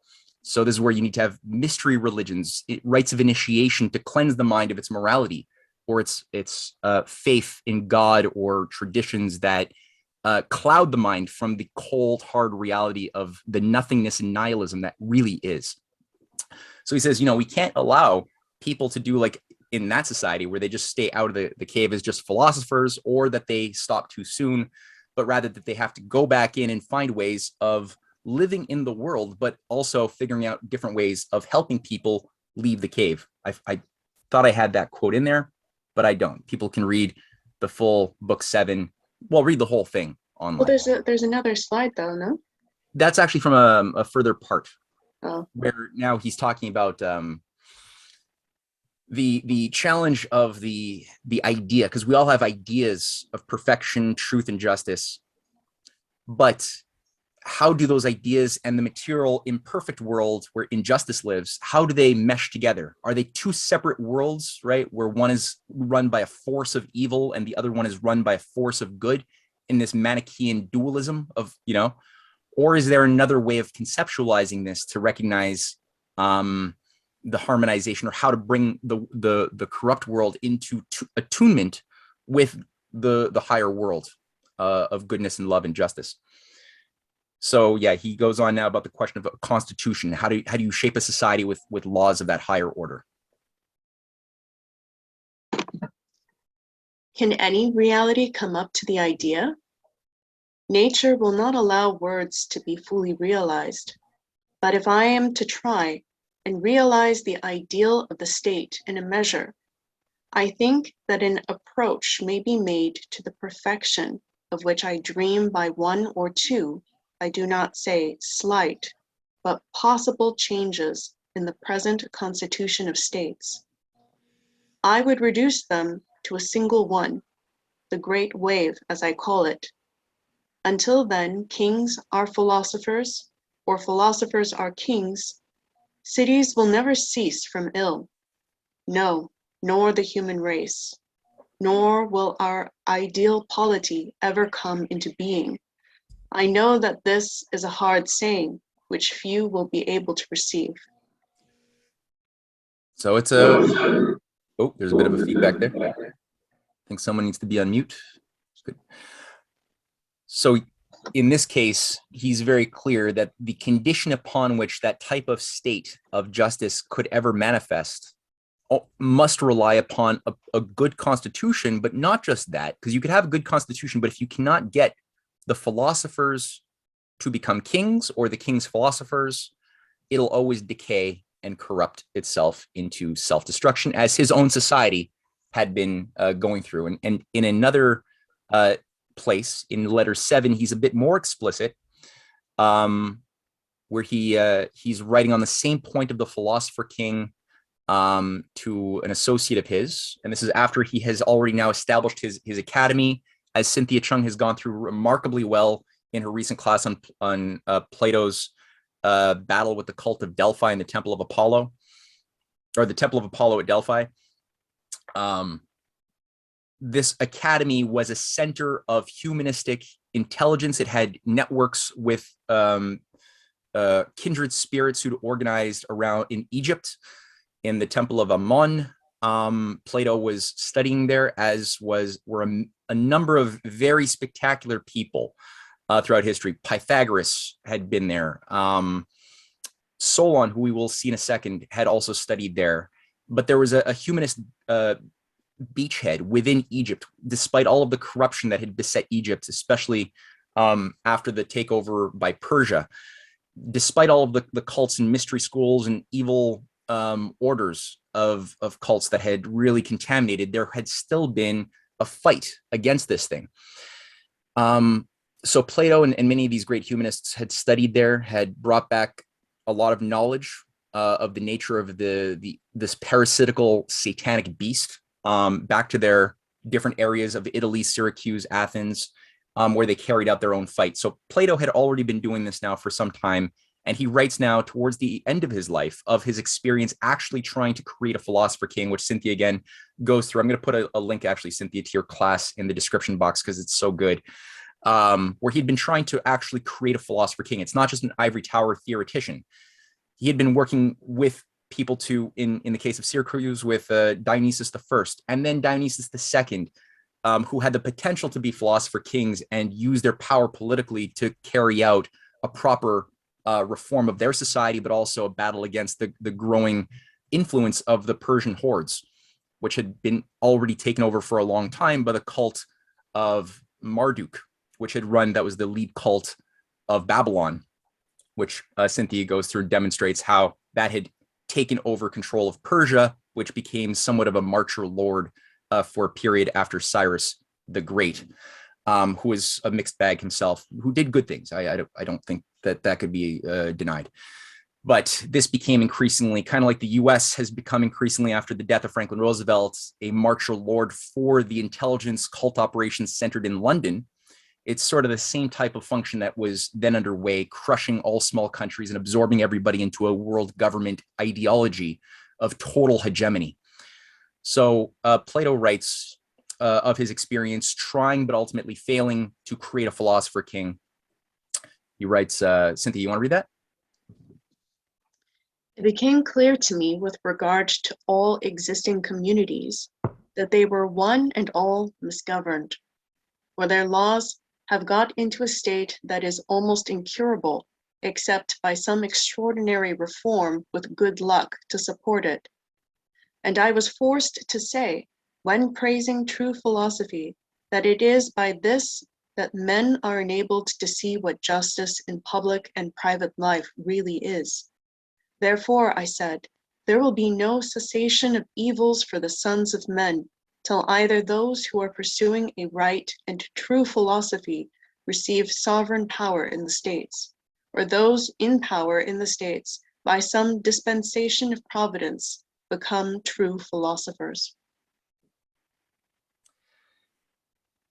So this is where you need to have mystery religions, rites of initiation to cleanse the mind of its morality or its faith in God, or traditions that cloud the mind from the cold, hard reality of the nothingness and nihilism that really is. So he says, we can't allow people to do like in that society where they just stay out of the cave as just philosophers, or that they stop too soon, but rather that they have to go back in and find ways of living in the world, but also figuring out different ways of helping people leave the cave. I thought I had that quote in there, but I don't. People can read the full book 7. Well, read the whole thing online. Well, there's another slide though, no? That's actually from a further part. Oh. Where now he's talking about the challenge of the idea, because we all have ideas of perfection, truth, and justice, but how do those ideas and the material imperfect world where injustice lives, how do they mesh together? Are they two separate worlds, right, where one is run by a force of evil and the other one is run by a force of good in this Manichaean dualism of, or is there another way of conceptualizing this to recognize the harmonization, or how to bring the corrupt world into attunement with the higher world of goodness and love and justice? So yeah, he goes on now about the question of a constitution. How do you shape a society with laws of that higher order? Can any reality come up to the idea? Nature will not allow words to be fully realized. But if I am to try and realize the ideal of the state in a measure, I think that an approach may be made to the perfection of which I dream by one or two, I do not say slight, but possible changes in the present constitution of states. I would reduce them to a single one, the great wave, as I call it. Until then, kings are philosophers, or philosophers are kings. Cities will never cease from ill. No, nor the human race. Nor will our ideal polity ever come into being. I know that this is a hard saying, which few will be able to receive. So it's there's a bit of a feedback there. I think someone needs to be on mute. Good. So in this case, he's very clear that the condition upon which that type of state of justice could ever manifest must rely upon a good constitution, but not just that, because you could have a good constitution, but if you cannot get the philosophers to become kings or the king's philosophers, it'll always decay and corrupt itself into self-destruction, as his own society had been going through. And in another place, in letter 7, he's a bit more explicit, where he's writing on the same point of the philosopher king to an associate of his. And this is after he has already now established his academy, as Cynthia Chung has gone through remarkably well in her recent class on Plato's battle with the cult of Delphi and the Temple of Apollo, or the Temple of Apollo at Delphi. This academy was a center of humanistic intelligence. It had networks with kindred spirits who'd organized around in Egypt, in the Temple of Ammon. Plato was studying there, as were a number of very spectacular people throughout history. Pythagoras had been there. Solon, who we will see in a second, had also studied there. But there was a humanist beachhead within Egypt, despite all of the corruption that had beset Egypt, especially after the takeover by Persia. despite all of the cults and mystery schools and evil orders of cults that had really contaminated, there had still been a fight against this thing. So Plato and many of these great humanists had studied there, had brought back a lot of knowledge of the nature of this parasitical satanic beast back to their different areas of Italy, Syracuse, Athens, where they carried out their own fight. So Plato had already been doing this now for some time, and he writes now towards the end of his life of his experience actually trying to create a philosopher king, which Cynthia again goes through. I'm going to put a link actually, Cynthia, to your class in the description box because it's so good, where he'd been trying to actually create a philosopher king. It's not just an ivory tower theoretician. He had been working with people to, in the case of Syracuse, with Dionysius I, and then Dionysius II, who had the potential to be philosopher kings and use their power politically to carry out a proper reform of their society, but also a battle against the growing influence of the Persian hordes, which had been already taken over for a long time by the cult of Marduk, which had run, that was the lead cult of Babylon, which Cynthia goes through and demonstrates how that had taken over control of Persia, which became somewhat of a marcher lord for a period after Cyrus the Great, who was a mixed bag himself, who did good things. I don't think that could be denied. But this became increasingly, kind of like the US has become increasingly after the death of Franklin Roosevelt, a marcher lord for the intelligence cult operations centered in London. It's sort of the same type of function that was then underway, crushing all small countries and absorbing everybody into a world government ideology of total hegemony. So Plato writes of his experience trying but ultimately failing to create a philosopher king. He writes, Cynthia, you want to read that? It became clear to me with regard to all existing communities that they were one and all misgoverned, for their laws have got into a state that is almost incurable, except by some extraordinary reform with good luck to support it. And I was forced to say, when praising true philosophy, that it is by this that men are enabled to see what justice in public and private life really is. Therefore, I said, there will be no cessation of evils for the sons of men, till either those who are pursuing a right and true philosophy receive sovereign power in the states, or those in power in the states, by some dispensation of providence, become true philosophers.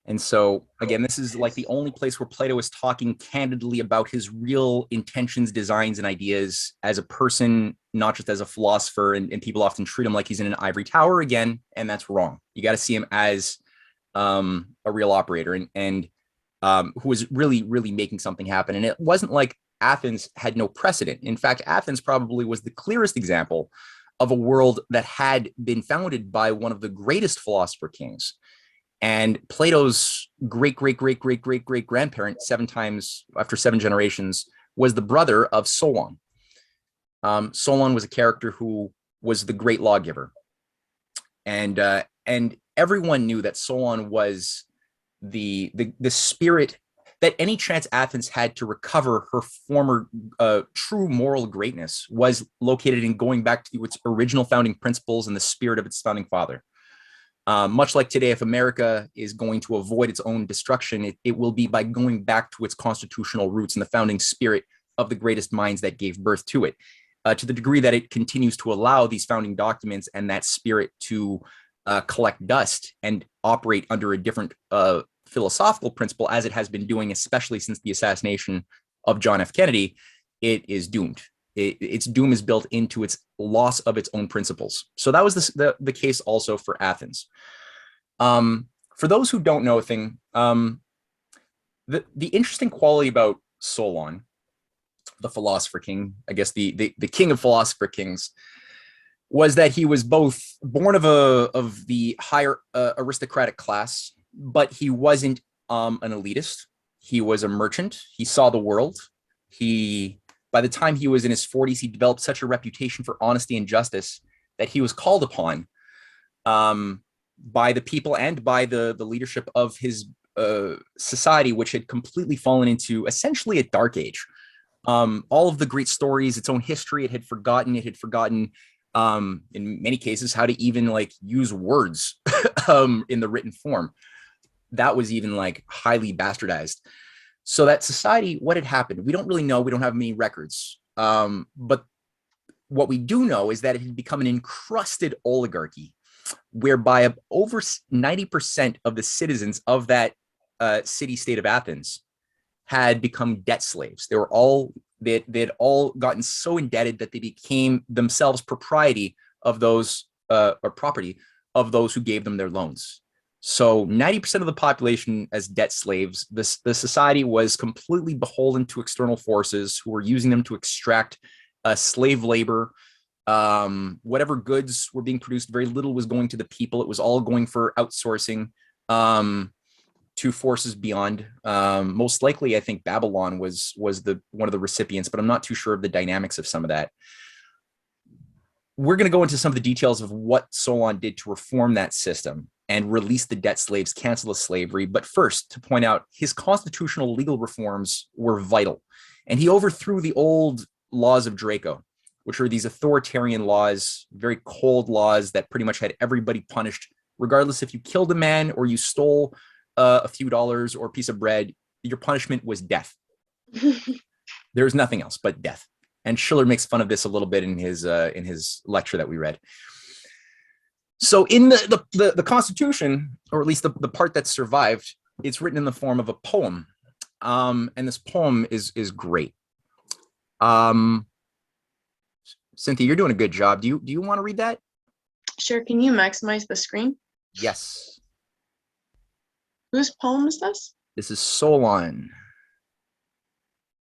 And so, again, this is like the only place where Plato is talking candidly about his real intentions, designs, and ideas as a person, not just as a philosopher. And people often treat him like he's in an ivory tower again, and that's wrong. You got to see him as a real operator and who was really, really making something happen. And it wasn't like Athens had no precedent. In fact, Athens probably was the clearest example of a world that had been founded by one of the greatest philosopher kings. And Plato's great grandparent, 7 times after 7 generations, was the brother of Solon. Solon was a character who was the great lawgiver. And everyone knew that Solon was the spirit that any chance Athens had to recover her former true moral greatness was located in going back to its original founding principles and the spirit of its founding father. Much like today, if America is going to avoid its own destruction, it will be by going back to its constitutional roots and the founding spirit of the greatest minds that gave birth to it. To the degree that it continues to allow these founding documents and that spirit to collect dust and operate under a different philosophical principle, as it has been doing, especially since the assassination of John F. Kennedy, it is doomed. Its doom is built into its loss of its own principles. So that was the case also for Athens. For those who don't know a thing, the interesting quality about Solon, the philosopher king, I guess the king of philosopher kings, was that he was both born of the higher aristocratic class, but he wasn't an elitist. He was a merchant. He saw the world. By the time he was in his 40s, he developed such a reputation for honesty and justice that he was called upon by the people and by the leadership of his society, which had completely fallen into essentially a dark age. All of the great stories, its own history, it had forgotten. In many cases, how to even like use words in the written form. That was even like highly bastardized. So that society, what had happened, we don't really know. We don't have many records. But what we do know is that it had become an encrusted oligarchy, whereby over 90% of the citizens of that city-state of Athens had become debt slaves. They'd all gotten so indebted that they became themselves propriety of those or property of those who gave them their loans. So 90% of the population as debt slaves. The society was completely beholden to external forces who were using them to extract slave labor. Whatever goods were being produced, very little was going to the people. It was all going for outsourcing to forces beyond. Most likely, I think Babylon was one of the recipients, but I'm not too sure of the dynamics of some of that. We're going to go into some of the details of what Solon did to reform that system and release the debt slaves, cancel the slavery. But first, to point out, his constitutional legal reforms were vital. And he overthrew the old laws of Draco, which are these authoritarian laws, very cold laws that pretty much had everybody punished, regardless if you killed a man or you stole a few dollars or a piece of bread, your punishment was death. There's nothing else but death. And Schiller makes fun of this a little bit in his lecture that we read. So in the Constitution, or at least the part that survived, it's written in the form of a poem. And this poem is great. Cynthia, you're doing a good job. Do you want to read that? Sure. Can you maximize the screen? Yes. Whose poem is this? This is Solon.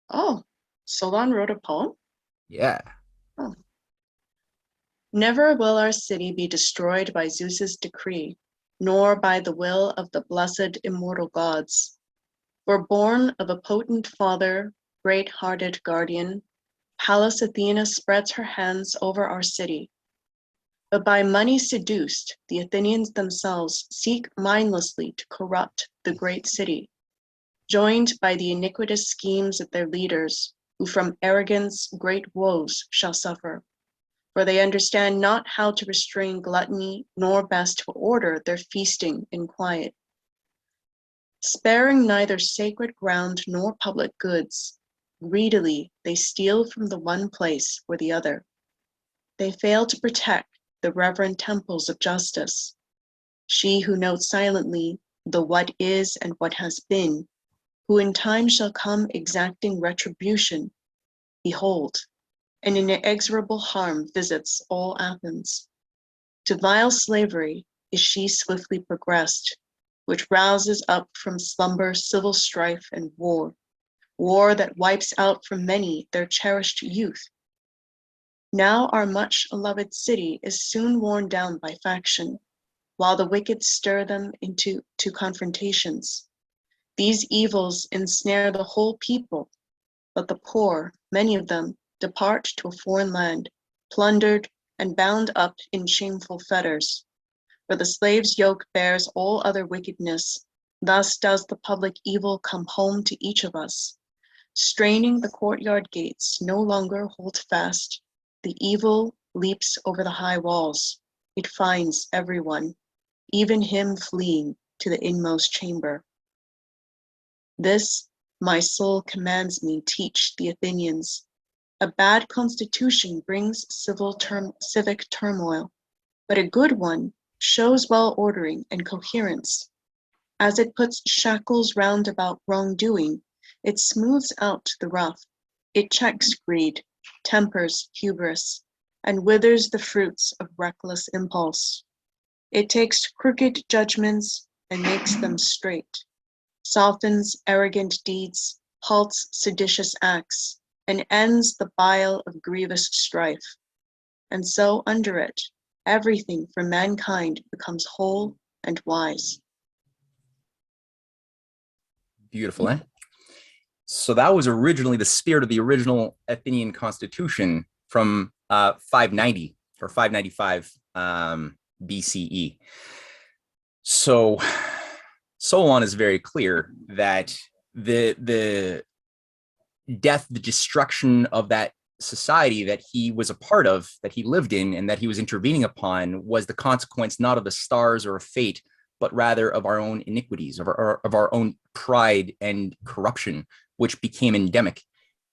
Oh, Solon wrote a poem? Yeah. Oh. Never will our city be destroyed by Zeus's decree, nor by the will of the blessed immortal gods. For born of a potent father, great-hearted guardian, Pallas Athena spreads her hands over our city. But by money seduced, the Athenians themselves seek mindlessly to corrupt the great city, joined by the iniquitous schemes of their leaders, who from arrogance great woes shall suffer. For they understand not how to restrain gluttony, nor best to order their feasting in quiet. Sparing neither sacred ground nor public goods, greedily they steal from the one place for the other. They fail to protect the reverend temples of justice. She who notes silently the what is and what has been, who in time shall come exacting retribution, behold, an inexorable harm visits all Athens. To vile slavery is she swiftly progressed, which rouses up from slumber civil strife and war that wipes out from many their cherished youth. Now our much loved city is soon worn down by faction, while the wicked stir them into confrontations. These evils ensnare the whole people, but the poor, many of them, depart to a foreign land, plundered and bound up in shameful fetters. For the slave's yoke bears all other wickedness. Thus does the public evil come home to each of us. Straining the courtyard gates no longer hold fast. The evil leaps over the high walls. It finds everyone, even him fleeing to the inmost chamber. This my soul commands me teach the Athenians. A bad constitution brings civic turmoil, but a good one shows well ordering and coherence. As it puts shackles round about wrongdoing, it smooths out the rough. It checks greed, tempers hubris, and withers the fruits of reckless impulse. It takes crooked judgments and makes them straight, softens arrogant deeds, halts seditious acts, and ends the bile of grievous strife. And so under it, everything for mankind becomes whole and wise. Beautiful, eh? So that was originally the spirit of the original Athenian constitution from 590 or 595 BCE. So Solon is very clear that the death, the destruction of that society that he was a part of, that he lived in, and that he was intervening upon, was the consequence not of the stars or of fate, but rather of our own iniquities, of our own pride and corruption, which became endemic.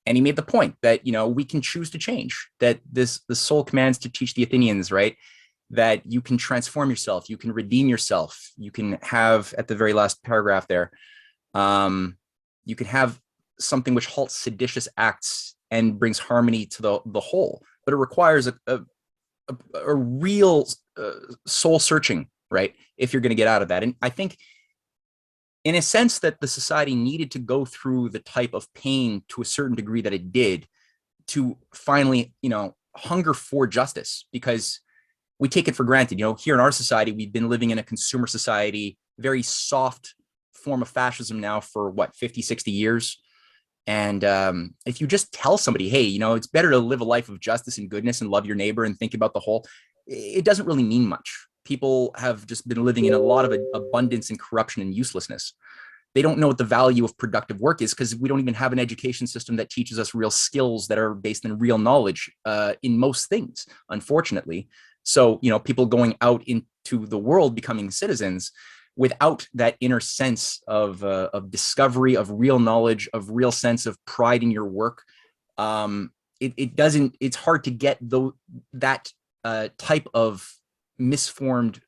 And he made the point that, you know, we can choose to change, that the soul commands to teach the Athenians, right, that you can transform yourself, you can redeem yourself, you can have, at the very last paragraph there, you can have something which halts seditious acts and brings harmony to the whole. But it requires a real soul searching, right, if you're going to get out of that. And I think, in a sense, that the society needed to go through the type of pain to a certain degree that it did to finally, you know, hunger for justice, because we take it for granted. You know, here in our society, we've been living in a consumer society, very soft form of fascism now for what, 50, 60 years. And if you just tell somebody, hey, you know, it's better to live a life of justice and goodness and love your neighbor and think about the whole, it doesn't really mean much. People have just been living in a lot of abundance and corruption and uselessness. They don't know what the value of productive work is, because we don't even have an education system that teaches us real skills that are based in real knowledge in most things, unfortunately. So, you know, people going out into the world, becoming citizens, without that inner sense of discovery, of real knowledge, of real sense of pride in your work, it's hard to get that type of misformed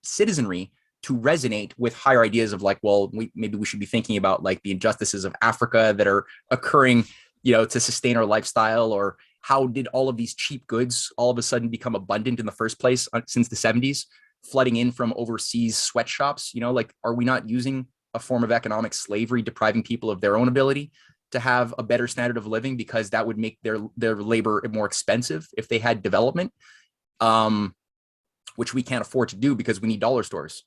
citizenry to resonate with higher ideas of like, well, maybe we should be thinking about like the injustices of Africa that are occurring, you know, to sustain our lifestyle, or how did all of these cheap goods all of a sudden become abundant in the first place since the 70s, flooding in from overseas sweatshops? You know, like, are we not using a form of economic slavery, depriving people of their own ability to have a better standard of living, because that would make their labor more expensive if they had development, which we can't afford to do because we need dollar stores.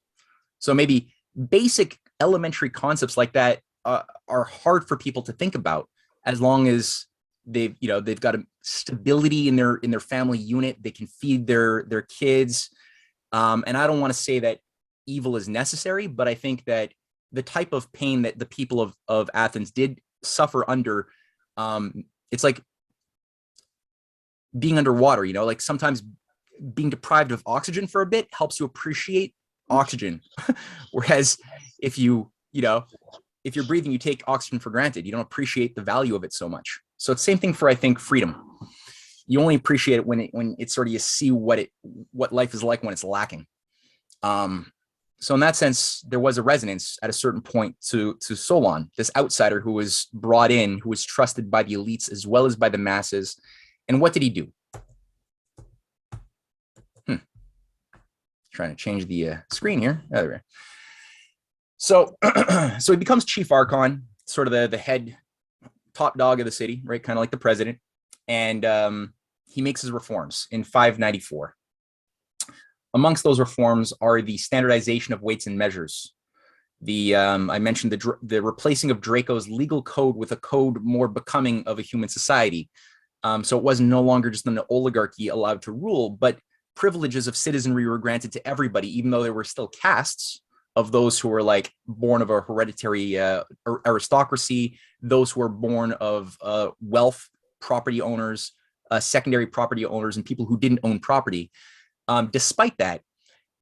So maybe basic elementary concepts like that are hard for people to think about, as long as they've got a stability in their family unit, they can feed their kids. And I don't want to say that evil is necessary, but I think that the type of pain that the people of Athens did suffer under, it's like being underwater, you know, like sometimes being deprived of oxygen for a bit helps you appreciate oxygen. Whereas if you're breathing, you take oxygen for granted. You don't appreciate the value of it so much. So it's the same thing for, I think, freedom. You only appreciate it when it's sort of, you see what life is like when it's lacking. So in that sense, there was a resonance at a certain point to Solon, this outsider who was brought in, who was trusted by the elites as well as by the masses. And what did he do? Trying to change the screen here. Oh, there we go. So he becomes chief archon, sort of the head top dog of the city, right? Kind of like the president. And he makes his reforms in 594. Amongst those reforms are the standardization of weights and measures. I mentioned the replacing of Draco's legal code with a code more becoming of a human society. So it was no longer just an oligarchy allowed to rule, but privileges of citizenry were granted to everybody, even though there were still castes of those who were like born of a hereditary aristocracy, those who were born of wealth, property owners, secondary property owners, and people who didn't own property. Despite that,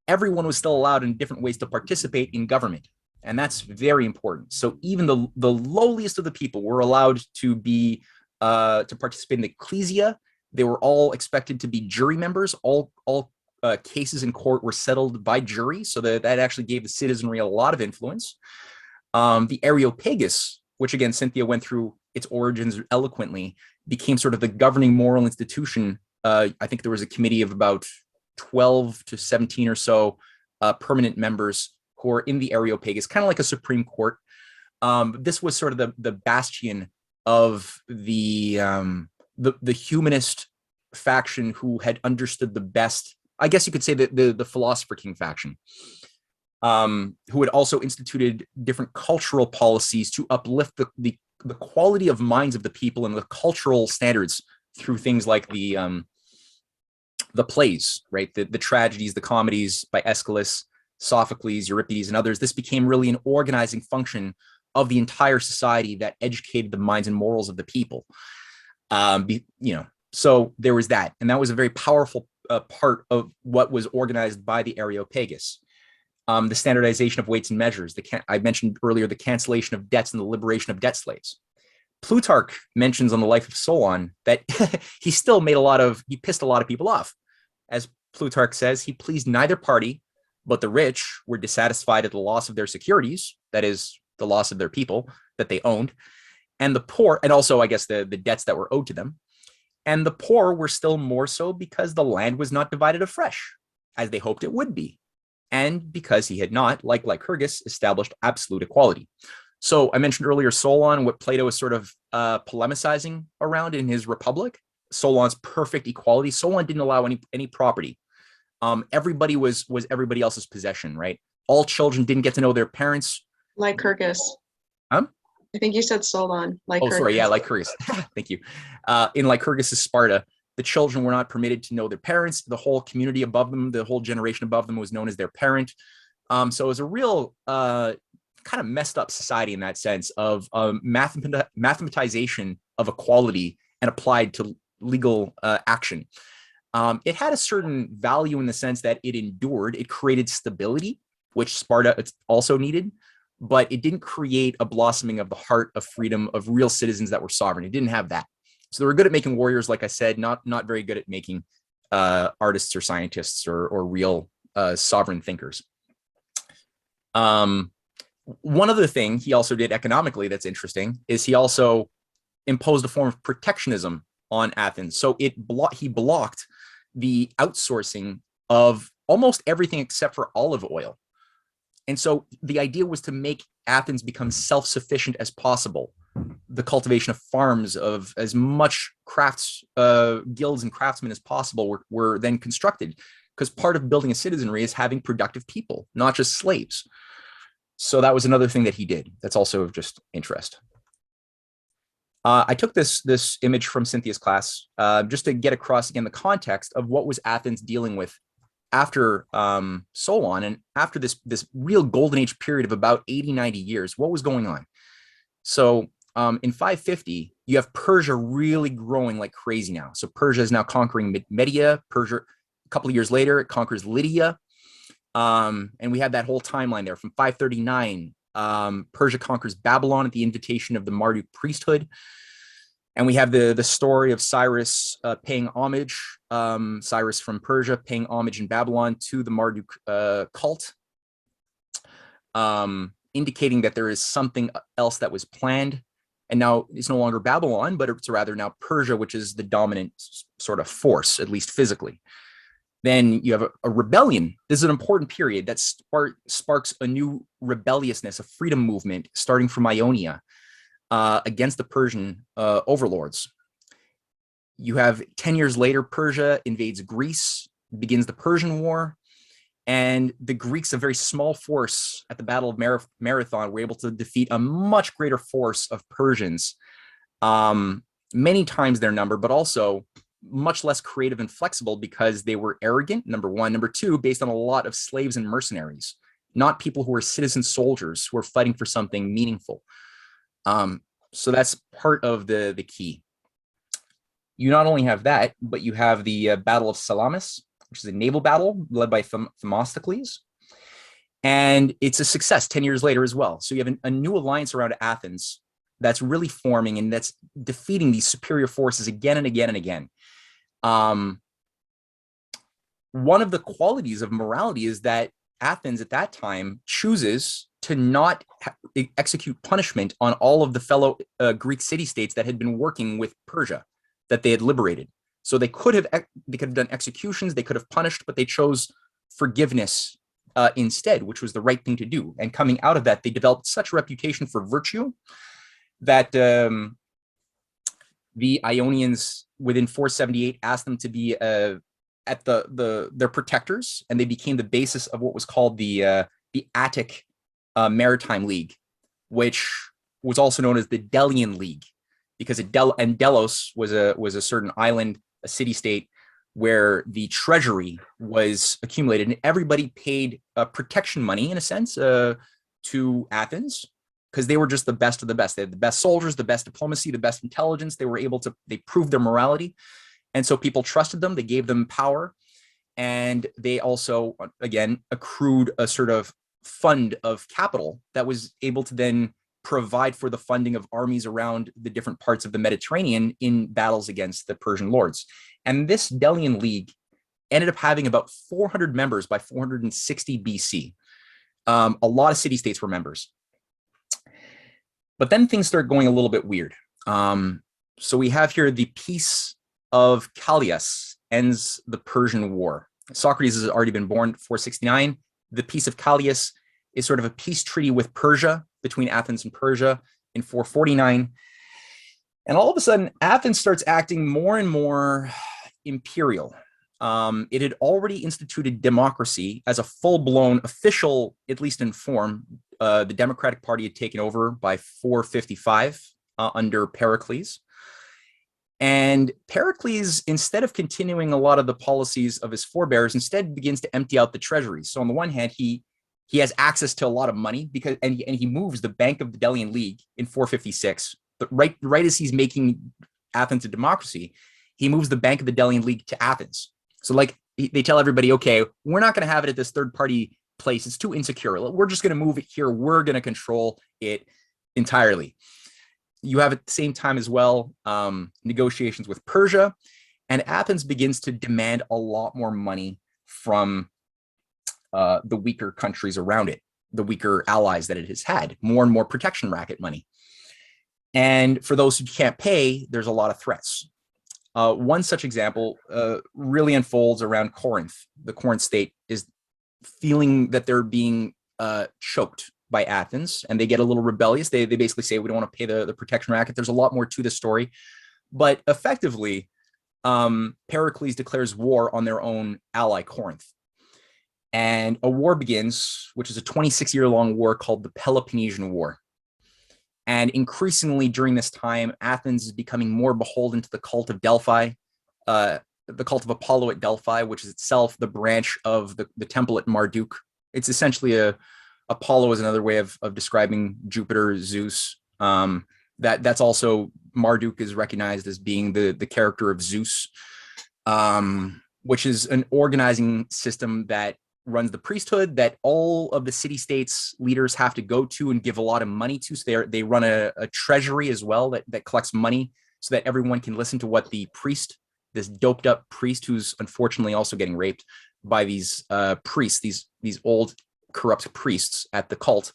everyone was still allowed in different ways to participate in government. And that's very important. So even the lowliest of the people were allowed to be to participate in the ecclesia. They were all expected to be jury members. All cases in court were settled by jury, so that actually gave the citizenry a lot of influence. The Areopagus, which again, Cynthia went through its origins eloquently, became sort of the governing moral institution. I think there was a committee of about 12 to 17 or so permanent members who were in the Areopagus, kind of like a Supreme Court. This was sort of the bastion of the humanist faction, who had understood the best, I guess you could say, the philosopher king faction, who had also instituted different cultural policies to uplift the quality of minds of the people and the cultural standards through things like the plays, right? The tragedies, the comedies by Aeschylus, Sophocles, Euripides, and others, this became really an organizing function of the entire society that educated the minds and morals of the people. So there was that, and that was a very powerful part of what was organized by the Areopagus. The standardization of weights and measures. I mentioned earlier the cancellation of debts and the liberation of debt slaves. Plutarch mentions on the life of Solon that he pissed a lot of people off. As Plutarch says, he pleased neither party, but the rich were dissatisfied at the loss of their securities, that is, the loss of their people that they owned, and the poor, and also, I guess, the debts that were owed to them. And the poor were still more so because the land was not divided afresh, as they hoped it would be, and because he had not, like Lycurgus, established absolute equality. So I mentioned earlier Solon, what Plato is sort of polemicizing around in his Republic, Solon's perfect equality. Solon didn't allow any property. Everybody was everybody else's possession, right? All children didn't get to know their parents. Lycurgus. I think you said Solon. Lycurgus. Oh, sorry. Yeah, Lycurgus. Thank you. In Lycurgus' Sparta, the children were not permitted to know their parents. The whole community above them, the whole generation above them was known as their parent. So it was a real kind of messed up society in that sense of mathematization of equality and applied to legal action. It had a certain value in the sense that it endured. It created stability, which Sparta also needed, but it didn't create a blossoming of the heart of freedom of real citizens that were sovereign. It didn't have that. So they were good at making warriors, like I said, not very good at making artists or scientists or real sovereign thinkers. One other thing he also did economically that's interesting is he also imposed a form of protectionism on Athens. So he blocked the outsourcing of almost everything except for olive oil. And so the idea was to make Athens become self-sufficient as possible. The cultivation of farms, of as much crafts, guilds and craftsmen as possible were then constructed, because part of building a citizenry is having productive people, not just slaves. So that was another thing that he did. That's also of just interest. I took this image from Cynthia's class just to get across again the context of what was Athens dealing with after Solon and after this real golden age period of about 80-90 years. What was going on? So in 550, you have Persia really growing like crazy now. So Persia is now conquering Media. Persia, a couple of years later, it conquers Lydia. And we have that whole timeline there from 539. Persia conquers Babylon at the invitation of the Marduk priesthood. And we have the story of Cyrus paying homage, Cyrus from Persia paying homage in Babylon to the Marduk cult, indicating that there is something else that was planned. And now it's no longer Babylon, but it's rather now Persia, which is the dominant sort of force, at least physically. Then you have a rebellion. This is an important period that sparks a new rebelliousness, a freedom movement starting from Ionia against the Persian overlords. You have 10 years later, Persia invades Greece, begins the Persian War, and the Greeks, a very small force at the Battle of Marathon, were able to defeat a much greater force of Persians, many times their number, but also much less creative and flexible because they were arrogant, number one. Number two, based on a lot of slaves and mercenaries, not people who were citizen soldiers who were fighting for something meaningful. So that's part of the key. You not only have that, but you have the Battle of Salamis, which is a naval battle led by Themistocles. And it's a success 10 years later as well. So you have a new alliance around Athens that's really forming and that's defeating these superior forces again and again and again. One of the qualities of morality is that Athens at that time chooses to not execute punishment on all of the fellow Greek city-states that had been working with Persia, that they had liberated. So they could have done executions, they could have punished, but they chose forgiveness instead, which was the right thing to do. And coming out of that, they developed such a reputation for virtue that the Ionians within 478 asked them to be at their protectors, and they became the basis of what was called the Attic Maritime League, which was also known as the Delian League, because Delos was a certain island, a city-state where the treasury was accumulated and everybody paid protection money, in a sense, to Athens, because they were just the best of the best. They had the best soldiers, the best diplomacy, the best intelligence. They proved their morality. And so people trusted them. They gave them power. And they also, again, accrued a sort of fund of capital that was able to then provide for the funding of armies around the different parts of the Mediterranean in battles against the Persian lords. And this Delian League ended up having about 400 members by 460 BC. A lot of city-states were members. But then things start going a little bit weird. So we have here the Peace of Callias ends the Persian War. Socrates has already been born, 469. The Peace of Callias is sort of a peace treaty with Persia, between Athens and Persia, in 449. And all of a sudden, Athens starts acting more and more imperial. It had already instituted democracy as a full-blown official, at least in form. The Democratic Party had taken over by 455 under Pericles. And Pericles, instead of continuing a lot of the policies of his forebears, instead begins to empty out the treasuries. So on the one hand, he has access to a lot of money because he moves the Bank of the Delian League in 456. But right as he's making Athens a democracy, he moves the Bank of the Delian League to Athens. So like they tell everybody, okay, we're not going to have it at this third party place. It's too insecure. We're just going to move it here. We're going to control it entirely. You have at the same time as well negotiations with Persia, and Athens begins to demand a lot more money from the weaker countries around it, the weaker allies that it has had, more and more protection racket money. And for those who can't pay, there's a lot of threats. One such example really unfolds around Corinth. The Corinth state is feeling that they're being choked by Athens, and they get a little rebellious. They basically say, we don't want to pay the protection racket. There's a lot more to this story. But effectively, Pericles declares war on their own ally, Corinth. And a war begins, which is a 26-year-long war called the Peloponnesian War. And increasingly during this time, Athens is becoming more beholden to the cult of Delphi, the cult of Apollo at Delphi, which is itself the branch of the temple at Marduk. It's essentially Apollo is another way of describing Jupiter, Zeus. That's also, Marduk is recognized as being the character of Zeus, which is an organizing system that runs the priesthood that all of the city-states leaders have to go to and give a lot of money to. So they run a treasury as well that collects money so that everyone can listen to what the priest, this doped up priest who's unfortunately also getting raped by these priests, these old corrupt priests at the cult.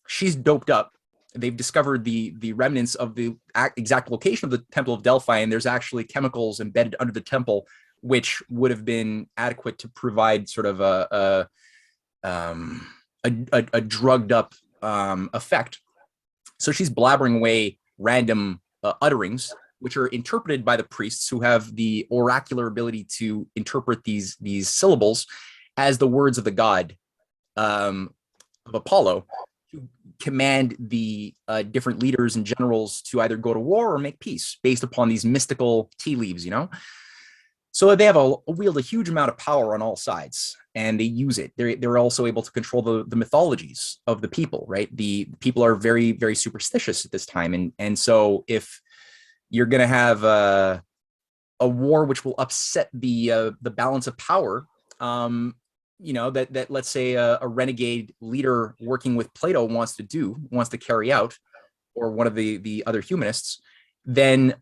She's doped up. They've discovered the remnants of the exact location of the Temple of Delphi, and there's actually chemicals embedded under the temple which would have been adequate to provide sort of a drugged up effect. So she's blabbering away random utterings, which are interpreted by the priests who have the oracular ability to interpret these syllables as the words of the god of Apollo, to command the different leaders and generals to either go to war or make peace based upon these mystical tea leaves, you know? So they have wield a huge amount of power on all sides, and they use it. They're also able to control the mythologies of the people, right? The people are very, very superstitious at this time. And so if you're going to have a war which will upset the balance of power, you know, that let's say a renegade leader working with Plato wants to carry out, or one of the other humanists, then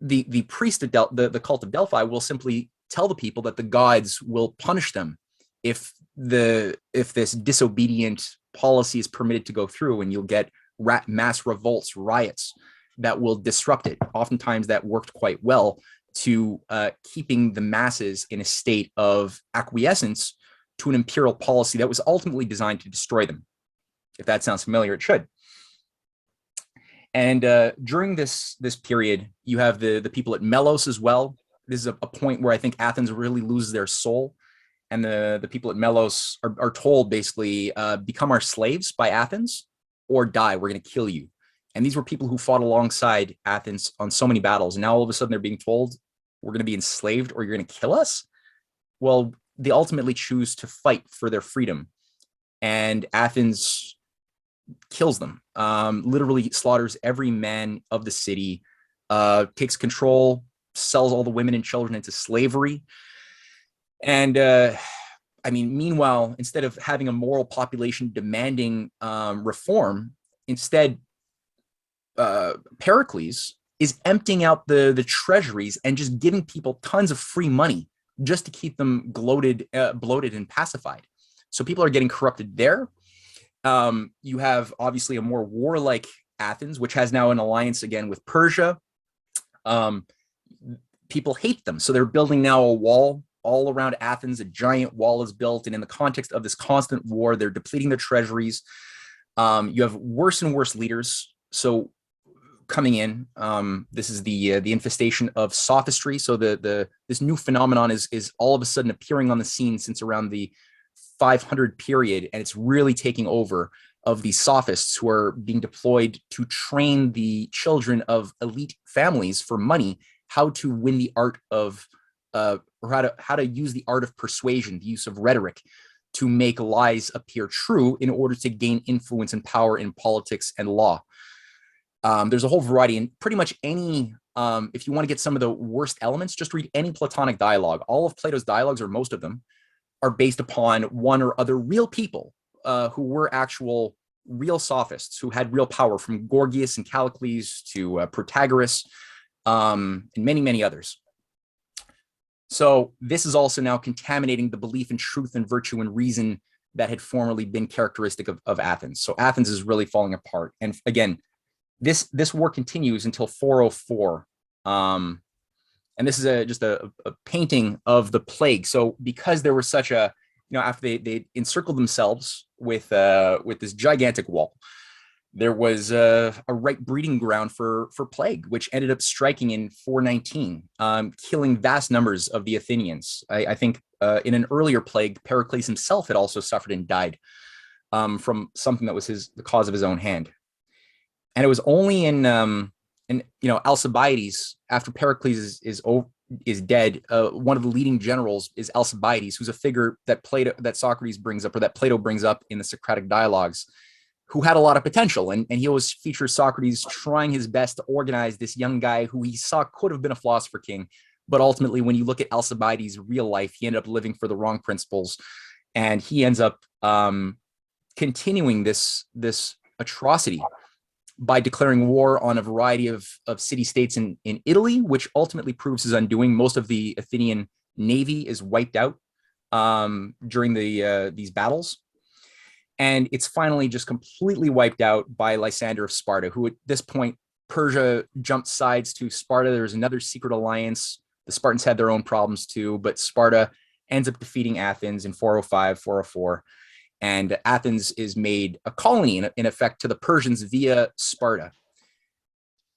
the priest of the cult of Delphi will simply tell the people that the gods will punish them if this disobedient policy is permitted to go through, and you'll get mass revolts, riots that will disrupt it. Oftentimes that worked quite well to keeping the masses in a state of acquiescence to an imperial policy that was ultimately designed to destroy them. If that sounds familiar, it should. And during this period, you have the people at Melos as well. This is a point where I think Athens really loses their soul. And the people at Melos are told basically, become our slaves by Athens or die, we're going to kill you. And these were people who fought alongside Athens on so many battles. And now all of a sudden they're being told, we're going to be enslaved or you're going to kill us. Well, they ultimately choose to fight for their freedom. And Athens kills them, literally slaughters every man of the city, takes control, sells all the women and children into slavery. And meanwhile, instead of having a moral population demanding reform, instead, Pericles is emptying out the treasuries and just giving people tons of free money just to keep them bloated and pacified. So people are getting corrupted there. You have obviously a more warlike Athens, which has now an alliance again with Persia. People hate them. So they're building now a wall all around Athens. A giant wall is built. And in the context of this constant war, they're depleting their treasuries. You have worse and worse leaders. So coming in, this is the infestation of sophistry. So this new phenomenon is all of a sudden appearing on the scene since around the 500 period, and it's really taking over of these sophists who are being deployed to train the children of elite families for money how to win the art of or how to use the art of persuasion, the use of rhetoric, to make lies appear true in order to gain influence and power in politics and law. There's a whole variety, and pretty much any, if you want to get some of the worst elements, just read any Platonic dialogue. All of Plato's dialogues, or most of them, are based upon one or other real people who were actual real sophists who had real power, from Gorgias and Callicles to Protagoras, and many, many others. So this is also now contaminating the belief in truth and virtue and reason that had formerly been characteristic of Athens. So Athens is really falling apart. And again, this war continues until 404. And this is just a painting of the plague. So because there was such a, after they encircled themselves with this gigantic wall, there was a right breeding ground for plague, which ended up striking in 419, killing vast numbers of the Athenians. I think in an earlier plague, Pericles himself had also suffered and died from something that was the cause of his own hand. And it was only in Alcibiades, after Pericles is dead, one of the leading generals is Alcibiades, who's a figure that Socrates brings up, or that Plato brings up in the Socratic dialogues, who had a lot of potential. And he always features Socrates trying his best to organize this young guy who he saw could have been a philosopher king. But ultimately, when you look at Alcibiades' real life, he ended up living for the wrong principles. And he ends up continuing this atrocity by declaring war on a variety of city-states in Italy, which ultimately proves his undoing. Most of the Athenian navy is wiped out during these battles. And it's finally just completely wiped out by Lysander of Sparta, who at this point, Persia jumped sides to Sparta. There was another secret alliance. The Spartans had their own problems too, but Sparta ends up defeating Athens in 405, 404. And Athens is made a colony, in effect, to the Persians via Sparta.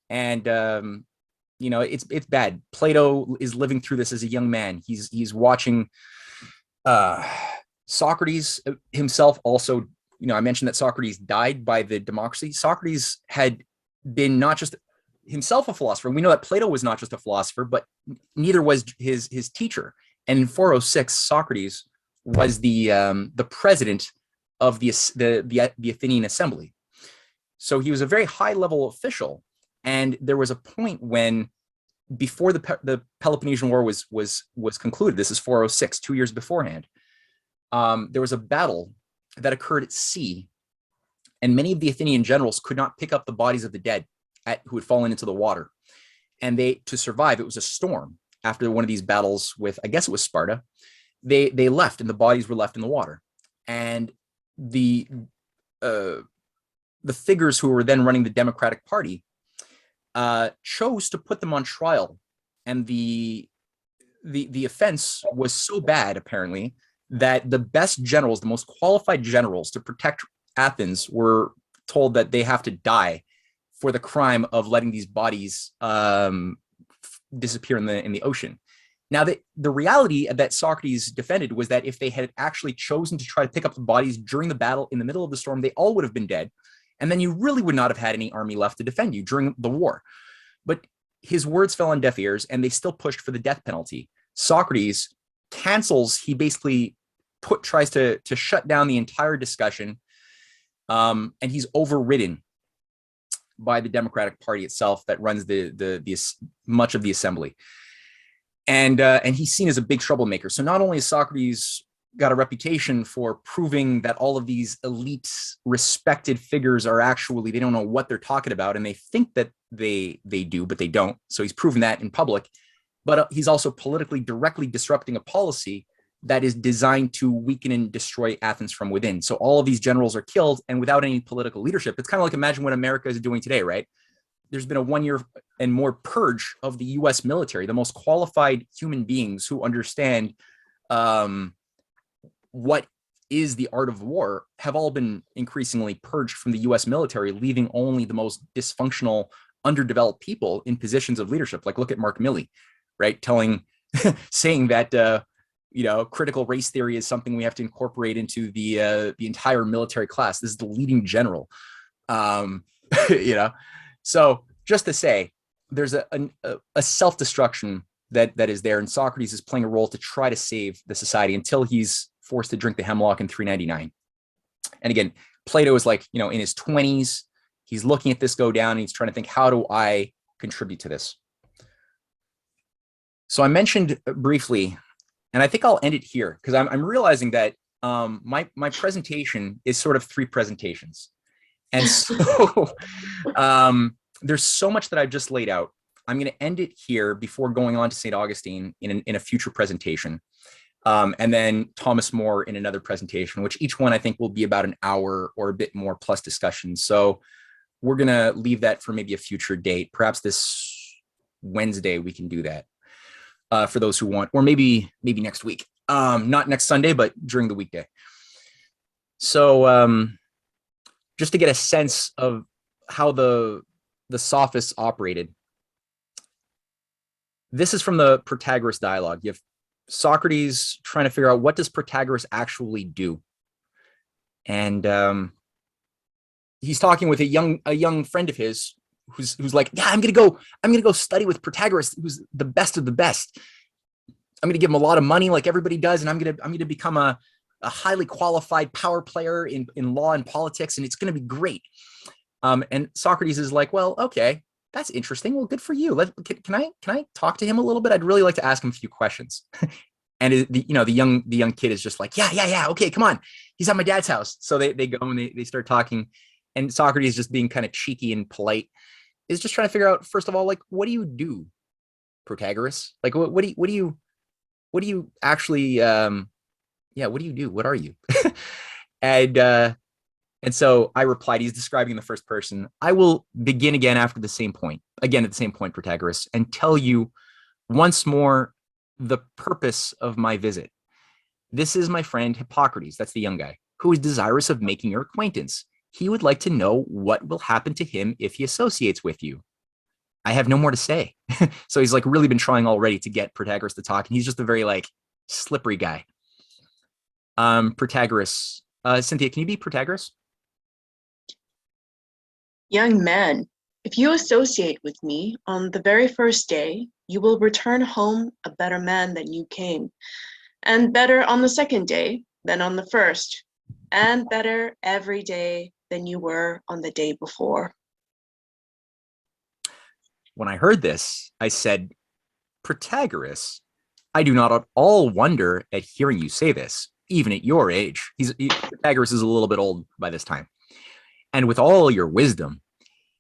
And, it's bad. Plato is living through this as a young man. He's watching Socrates himself also, I mentioned that Socrates died by the democracy. Socrates had been not just himself a philosopher. We know that Plato was not just a philosopher, but neither was his teacher. And in 406, Socrates was the president of the Athenian assembly. So he was a very high level official. And there was a point when, before the Peloponnesian War was concluded, this is 406, 2 years beforehand, there was a battle that occurred at sea, and many of the Athenian generals could not pick up the bodies of the dead who had fallen into the water. And to survive, it was a storm. After one of these battles with, I guess it was Sparta, they left, and the bodies were left in the water. And the figures who were then running the Democratic Party chose to put them on trial. And the offense was so bad, apparently, that the best generals, the most qualified generals to protect Athens, were told that they have to die for the crime of letting these bodies disappear in the ocean. Now, the reality that Socrates defended was that if they had actually chosen to try to pick up the bodies during the battle in the middle of the storm, they all would have been dead. And then you really would not have had any army left to defend you during the war. But his words fell on deaf ears, and they still pushed for the death penalty. Socrates cancels, he basically tries to shut down the entire discussion, and he's overridden by the Democratic Party itself that runs the much of the assembly. And he's seen as a big troublemaker. So not only has Socrates got a reputation for proving that all of these elite, respected figures are actually, they don't know what they're talking about, and they think that they do, but they don't. So he's proven that in public. But he's also politically directly disrupting a policy that is designed to weaken and destroy Athens from within. So all of these generals are killed, and without any political leadership. It's kind of like, imagine what America is doing today, right? There's been a 1 year and more purge of the US military. The most qualified human beings who understand what is the art of war have all been increasingly purged from the US military, leaving only the most dysfunctional, underdeveloped people in positions of leadership. Like, look at Mark Milley, right? Saying that, critical race theory is something we have to incorporate into the entire military class. This is the leading general. So just to say, there's a self-destruction that is there, and Socrates is playing a role to try to save the society until he's forced to drink the hemlock in 399. And again, Plato is like, in his 20s, he's looking at this go down, and he's trying to think, how do I contribute to this? So I mentioned briefly, and I think I'll end it here because I'm realizing that my presentation is sort of 3 presentations. And so there's so much that I've just laid out. I'm going to end it here before going on to St. Augustine in a future presentation. And then Thomas More in another presentation, which each one I think will be about an hour or a bit more plus discussion. So we're going to leave that for maybe a future date. Perhaps this Wednesday we can do that for those who want, or maybe next week. Not next Sunday, but during the weekday. So just to get a sense of how the sophists operated, this is from the Protagoras dialogue. You have Socrates trying to figure out, what does Protagoras actually do? And he's talking with a young friend of his who's like, yeah, I'm gonna go study with Protagoras, who's the best of the best. I'm gonna give him a lot of money like everybody does, and I'm gonna become a highly qualified power player in law and politics, and it's gonna be great. And Socrates is like, well, okay, that's interesting. Well, good for you. Can I talk to him a little bit? I'd really like to ask him a few questions. And the young kid is just like, yeah, okay, come on. He's at my dad's house. So they go and they start talking, and Socrates, just being kind of cheeky and polite, is just trying to figure out, first of all, like, what do you do, Protagoras? Like, what do you actually, what do you do? What are you? And so I replied, he's describing in the first person, I will begin again at the same point, Protagoras, and tell you once more the purpose of my visit. This is my friend Hippocrates, that's the young guy, who is desirous of making your acquaintance. He would like to know what will happen to him if he associates with you. I have no more to say. So he's like really been trying already to get Protagoras to talk, and he's just a very like slippery guy. Protagoras, Cynthia, can you be Protagoras? Young man, if you associate with me on the very first day, you will return home a better man than you came, and better on the second day than on the first, and better every day than you were on the day before. When I heard this, I said, Protagoras, I do not at all wonder at hearing you say this, even at your age. Protagoras is a little bit old by this time. And with all your wisdom,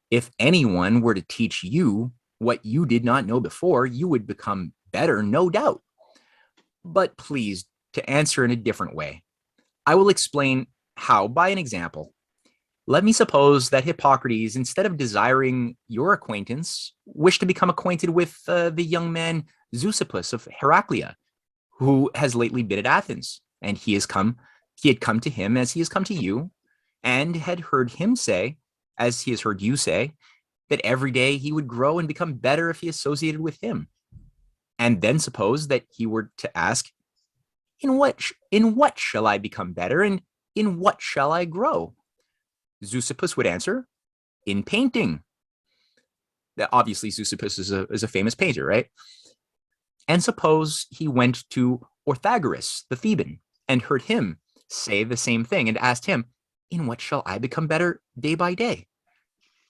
if anyone were to teach you what you did not know before, you would become better, no doubt. But please, to answer in a different way, I will explain how by an example. Let me suppose that Hippocrates, instead of desiring your acquaintance, wished to become acquainted with the young man Zeuxippus of Heraclea, who has lately been at Athens, and he had come to him as he has come to you, and had heard him say, as he has heard you say, that every day he would grow and become better if he associated with him. And then suppose that he were to ask, in what shall I become better, and in what shall I grow? Zeuxippus would answer, in painting. Obviously, Zeuxippus is a famous painter, right? And suppose he went to Orthagoras, the Theban, and heard him say the same thing and asked him, in what shall I become better day by day?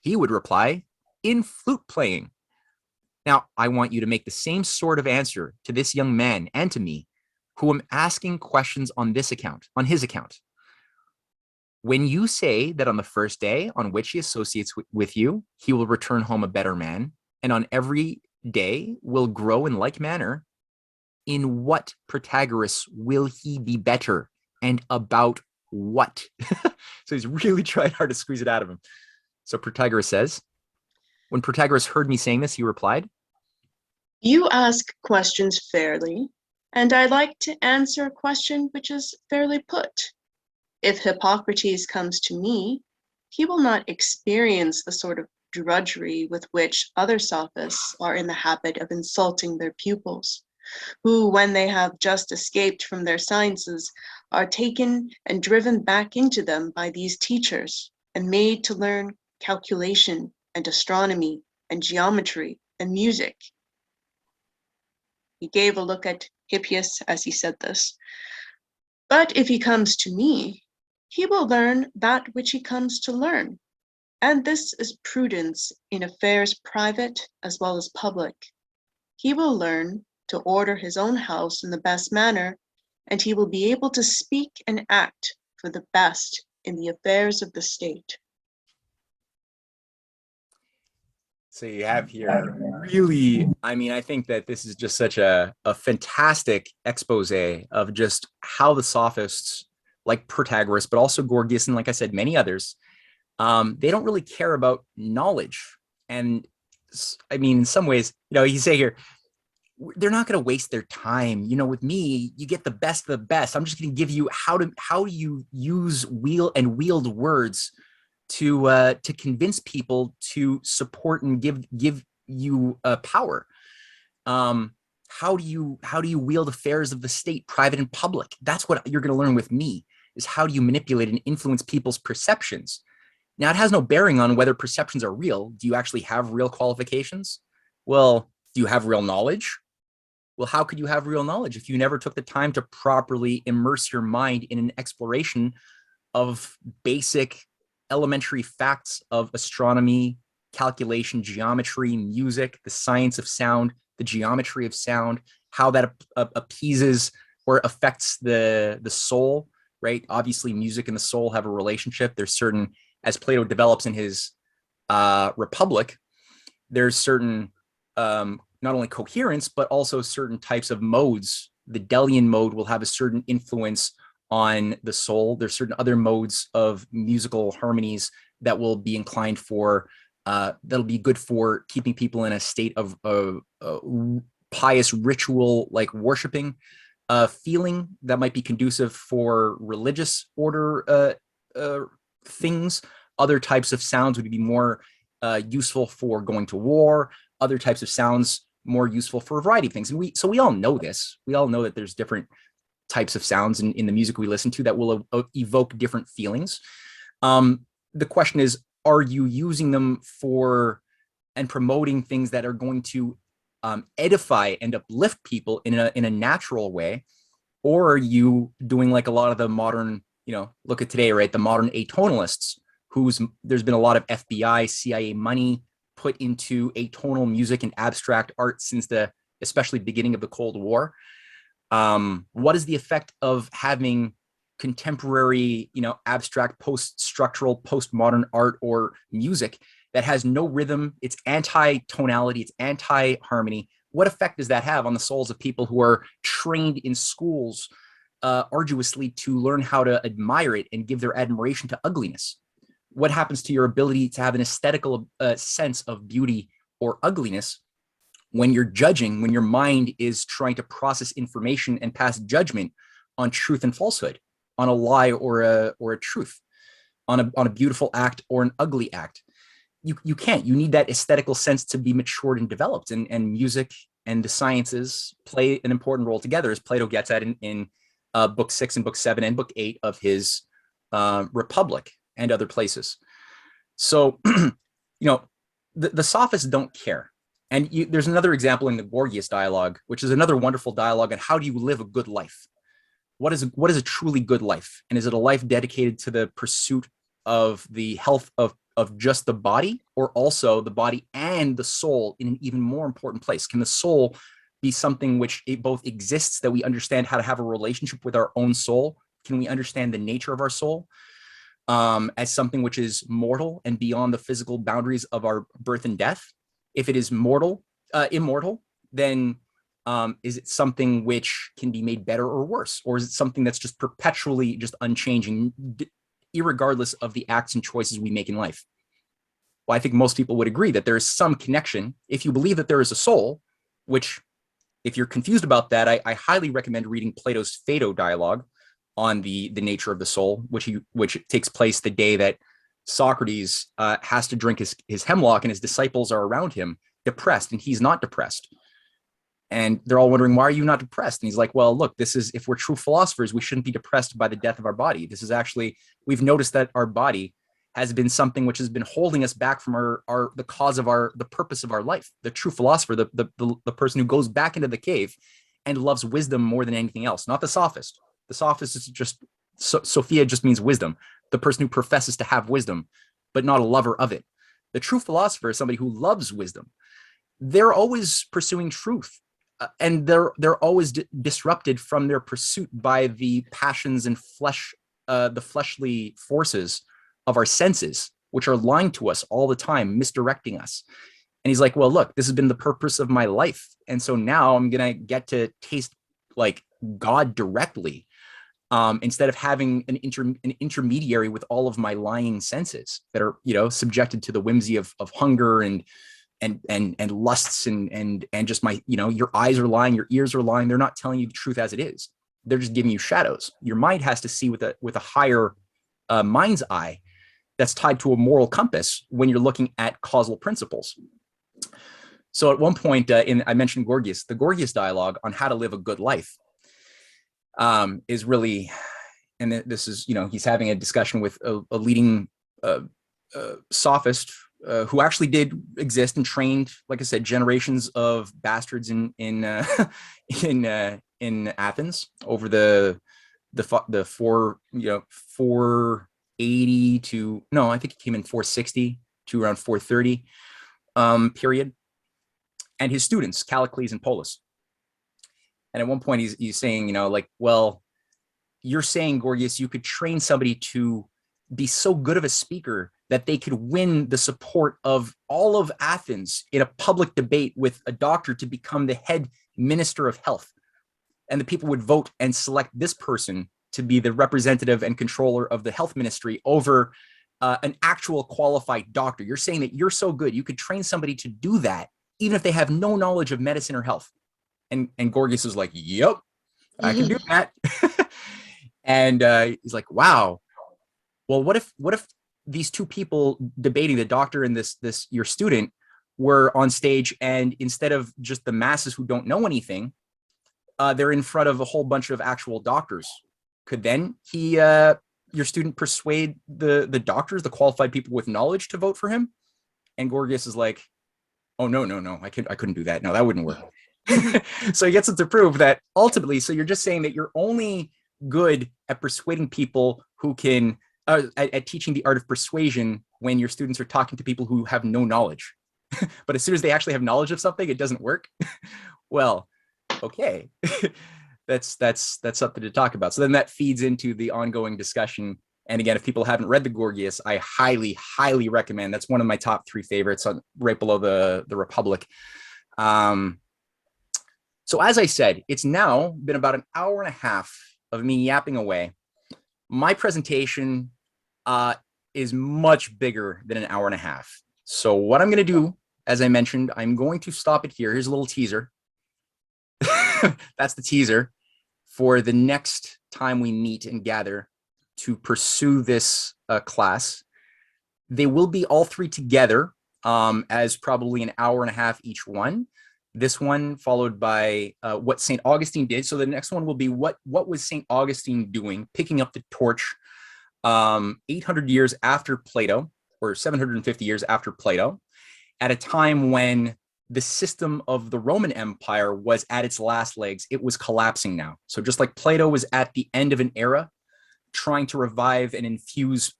He would reply, in flute playing. Now, I want you to make the same sort of answer to this young man and to me, who am asking questions on his account. When you say that on the first day on which he associates with you, he will return home a better man, and on every day will grow in like manner, in what, Protagoras, will he be better, and about what? So he's really trying hard to squeeze it out of him. So Protagoras says, when Protagoras heard me saying this, he replied, you ask questions fairly, and I like to answer a question which is fairly put. If Hippocrates comes to me, he will not experience the sort of drudgery with which other sophists are in the habit of insulting their pupils, who, when they have just escaped from their sciences, are taken and driven back into them by these teachers, and made to learn calculation and astronomy and geometry and music. He gave a look at Hippias as he said this. But if he comes to me, he will learn that which he comes to learn, and this is prudence in affairs private as well as public. He will learn to order his own house in the best manner, and he will be able to speak and act for the best in the affairs of the state. So you have here really, I mean, I think that this is just such a fantastic expose of just how the sophists, like Protagoras, but also Gorgias, and like I said, many others, they don't really care about knowledge. And I mean, in some ways, you say here, they're not going to waste their time. With me, you get the best of the best. I'm just going to give you how you use wield words to convince people to support and give you power. How do you wield affairs of the state, private and public? That's what you're going to learn with me, is how do you manipulate and influence people's perceptions. Now, it has no bearing on whether perceptions are real. Do you actually have real qualifications? Well, do you have real knowledge? Well, how could you have real knowledge if you never took the time to properly immerse your mind in an exploration of basic elementary facts of astronomy, calculation, geometry, music, the science of sound, the geometry of sound, how that appeases or affects the soul, right? Obviously, music and the soul have a relationship. There's certain, as Plato develops in his Republic, there's certain not only coherence, but also certain types of modes. The Delian mode will have a certain influence on the soul. There's certain other modes of musical harmonies that will be inclined for, that'll be good for keeping people in a state of pious ritual, like worshiping feeling that might be conducive for religious order things. Other types of sounds would be more useful for going to war. Other types of sounds more useful for a variety of things. And we all know this. We all know that there's different types of sounds in the music we listen to that will evoke different feelings. The question is, are you using them for and promoting things that are going to edify and uplift people in a natural way? Or are you doing like a lot of the modern, look at today, right? The modern atonalists, there's been a lot of FBI, CIA money put into atonal music and abstract art since the especially beginning of the Cold War. What is the effect of having contemporary, abstract, post-structural, postmodern art or music that has no rhythm? It's anti-tonality, it's anti-harmony. What effect does that have on the souls of people who are trained in schools arduously to learn how to admire it and give their admiration to ugliness? What happens to your ability to have an aesthetical sense of beauty or ugliness when you're judging, when your mind is trying to process information and pass judgment on truth and falsehood, on a lie or a truth, on a beautiful act or an ugly act? You can't. You need that aesthetical sense to be matured and developed, and music and the sciences play an important role together, as Plato gets at in book 6 and book 7 and book 8 of his Republic and other places. So, the sophists don't care. And there's another example in the Gorgias dialogue, which is another wonderful dialogue on how do you live a good life? What is a truly good life? And is it a life dedicated to the pursuit of the health of just the body, or also the body and the soul in an even more important place? Can the soul be something which it both exists, that we understand how to have a relationship with our own soul? Can we understand the nature of our soul as something which is mortal and beyond the physical boundaries of our birth and death? If it is immortal, then is it something which can be made better or worse? Or is it something that's just perpetually just unchanging, irregardless of the acts and choices we make in life? Well, I think most people would agree that there is some connection. If you believe that there is a soul, which, if you're confused about that, I highly recommend reading Plato's Phaedo dialogue on the nature of the soul, which takes place the day that Socrates has to drink his hemlock, and his disciples are around him depressed, and he's not depressed. And they're all wondering, why are you not depressed? And he's like, well, look, this is, if we're true philosophers, we shouldn't be depressed by the death of our body. This is actually, we've noticed that our body has been something which has been holding us back from the cause of the purpose of our life. The true philosopher, the person who goes back into the cave and loves wisdom more than anything else, not the sophist. The sophist is just, Sophia just means wisdom. The person who professes to have wisdom, but not a lover of it. The true philosopher is somebody who loves wisdom. They're always pursuing truth, and they're always disrupted from their pursuit by the passions and the fleshly forces of our senses, which are lying to us all the time, misdirecting us. And he's like, well, look, this has been the purpose of my life, and so now I'm gonna get to taste like God directly, instead of having an intermediary with all of my lying senses that are, subjected to the whimsy of hunger and lusts and just my, your eyes are lying, your ears are lying. They're not telling you the truth as it is. They're just giving you shadows. Your mind has to see with a higher mind's eye that's tied to a moral compass when you're looking at causal principles. So at one point, I mentioned Gorgias, the Gorgias dialogue on how to live a good life is really, and this is, he's having a discussion with a leading sophist who actually did exist and trained, like I said, generations of bastards in Athens over the 480 to, no, I think it came in 460 to around 430 period, and his students, Callicles and Polus. And at one point he's saying, well, you're saying, Gorgias, you could train somebody to be so good of a speaker that they could win the support of all of Athens in a public debate with a doctor to become the head minister of health. And the people would vote and select this person to be the representative and controller of the health ministry over an actual qualified doctor. You're saying that you're so good, you could train somebody to do that, even if they have no knowledge of medicine or health. And Gorgias is like, yep, I can do that. And he's like, wow. Well, what if these two people debating, the doctor and this your student, were on stage, and instead of just the masses who don't know anything, they're in front of a whole bunch of actual doctors? Could then your student persuade the doctors, the qualified people with knowledge, to vote for him? And Gorgias is like, oh, no, I couldn't do that. No, that wouldn't work. So he gets it to prove that ultimately, so you're just saying that you're only good at persuading people who can, at teaching the art of persuasion when your students are talking to people who have no knowledge. But as soon as they actually have knowledge of something, it doesn't work. Well, okay. that's something to talk about. So then that feeds into the ongoing discussion. And again, if people haven't read the Gorgias, I highly, highly recommend. That's one of my top 3 favorites, right below the Republic. So as I said, it's now been about an hour and a half of me yapping away. My presentation is much bigger than an hour and a half. So what I'm going to do, as I mentioned, I'm going to stop it here. Here's a little teaser. That's the teaser for the next time we meet and gather to pursue this class. They will be all 3 together as probably an hour and a half each one. This one followed by what St. Augustine did. So the next one will be what was St. Augustine doing, picking up the torch 800 years after Plato, or 750 years after Plato. at a time when the system of the Roman Empire was at its last legs. It was collapsing now. So just like Plato was at the end of an era, trying to revive and infuse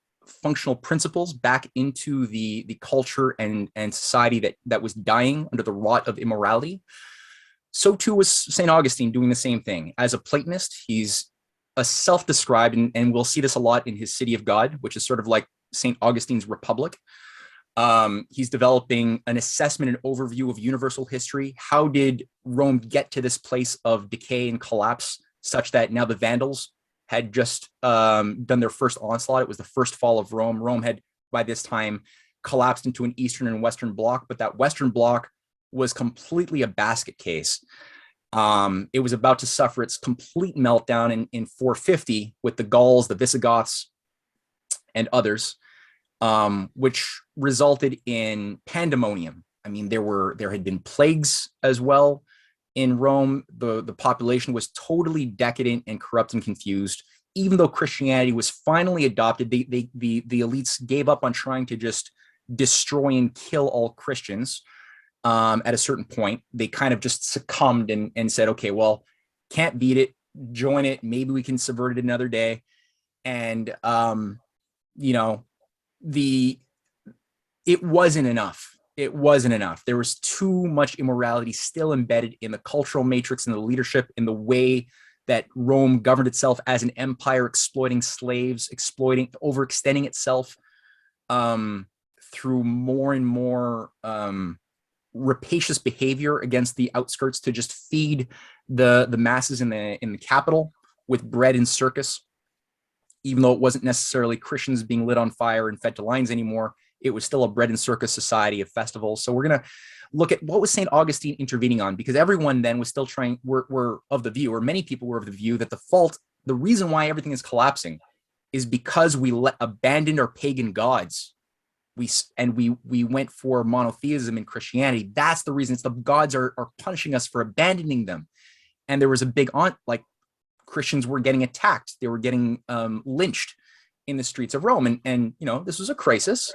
functional principles back into the culture and society that was dying under the rot of immorality, so too was St. Augustine doing the same thing. As a Platonist, he's a self-described, and we'll see this a lot in his City of God, which is sort of like St. Augustine's Republic. He's developing an assessment and overview of universal history. How did Rome get to this place of decay and collapse, such that now the Vandals had just done their first onslaught? It was the first fall of Rome. Rome had, by this time, collapsed into an Eastern and Western bloc, but that Western bloc was completely a basket case. It was about to suffer its complete meltdown in 450 with the Gauls, the Visigoths, and others, which resulted in pandemonium. I mean, there had been plagues as well in Rome. The population was totally decadent and corrupt and confused. Even though Christianity was finally adopted, the elites gave up on trying to just destroy and kill all Christians. At a certain point, they kind of just succumbed and said, okay, well, can't beat it, join it. Maybe we can subvert it another day. And, it wasn't enough. It wasn't enough. There was too much immorality still embedded in the cultural matrix and the leadership, in the way that Rome governed itself as an empire, exploiting slaves, overextending itself through more and more rapacious behavior against the outskirts to just feed the masses in the capital with bread and circus. Even though it wasn't necessarily Christians being lit on fire and fed to lions anymore, it was still a bread and circus society of festivals. So we're going to look at what was St. Augustine intervening on, because everyone then was still were of the view, or many people were of the view, that the reason why everything is collapsing is because we abandoned our pagan gods. We went for monotheism in Christianity. That's the reason. It's the gods are punishing us for abandoning them. And there was a big Christians were getting attacked. They were getting lynched in the streets of Rome. And this was a crisis.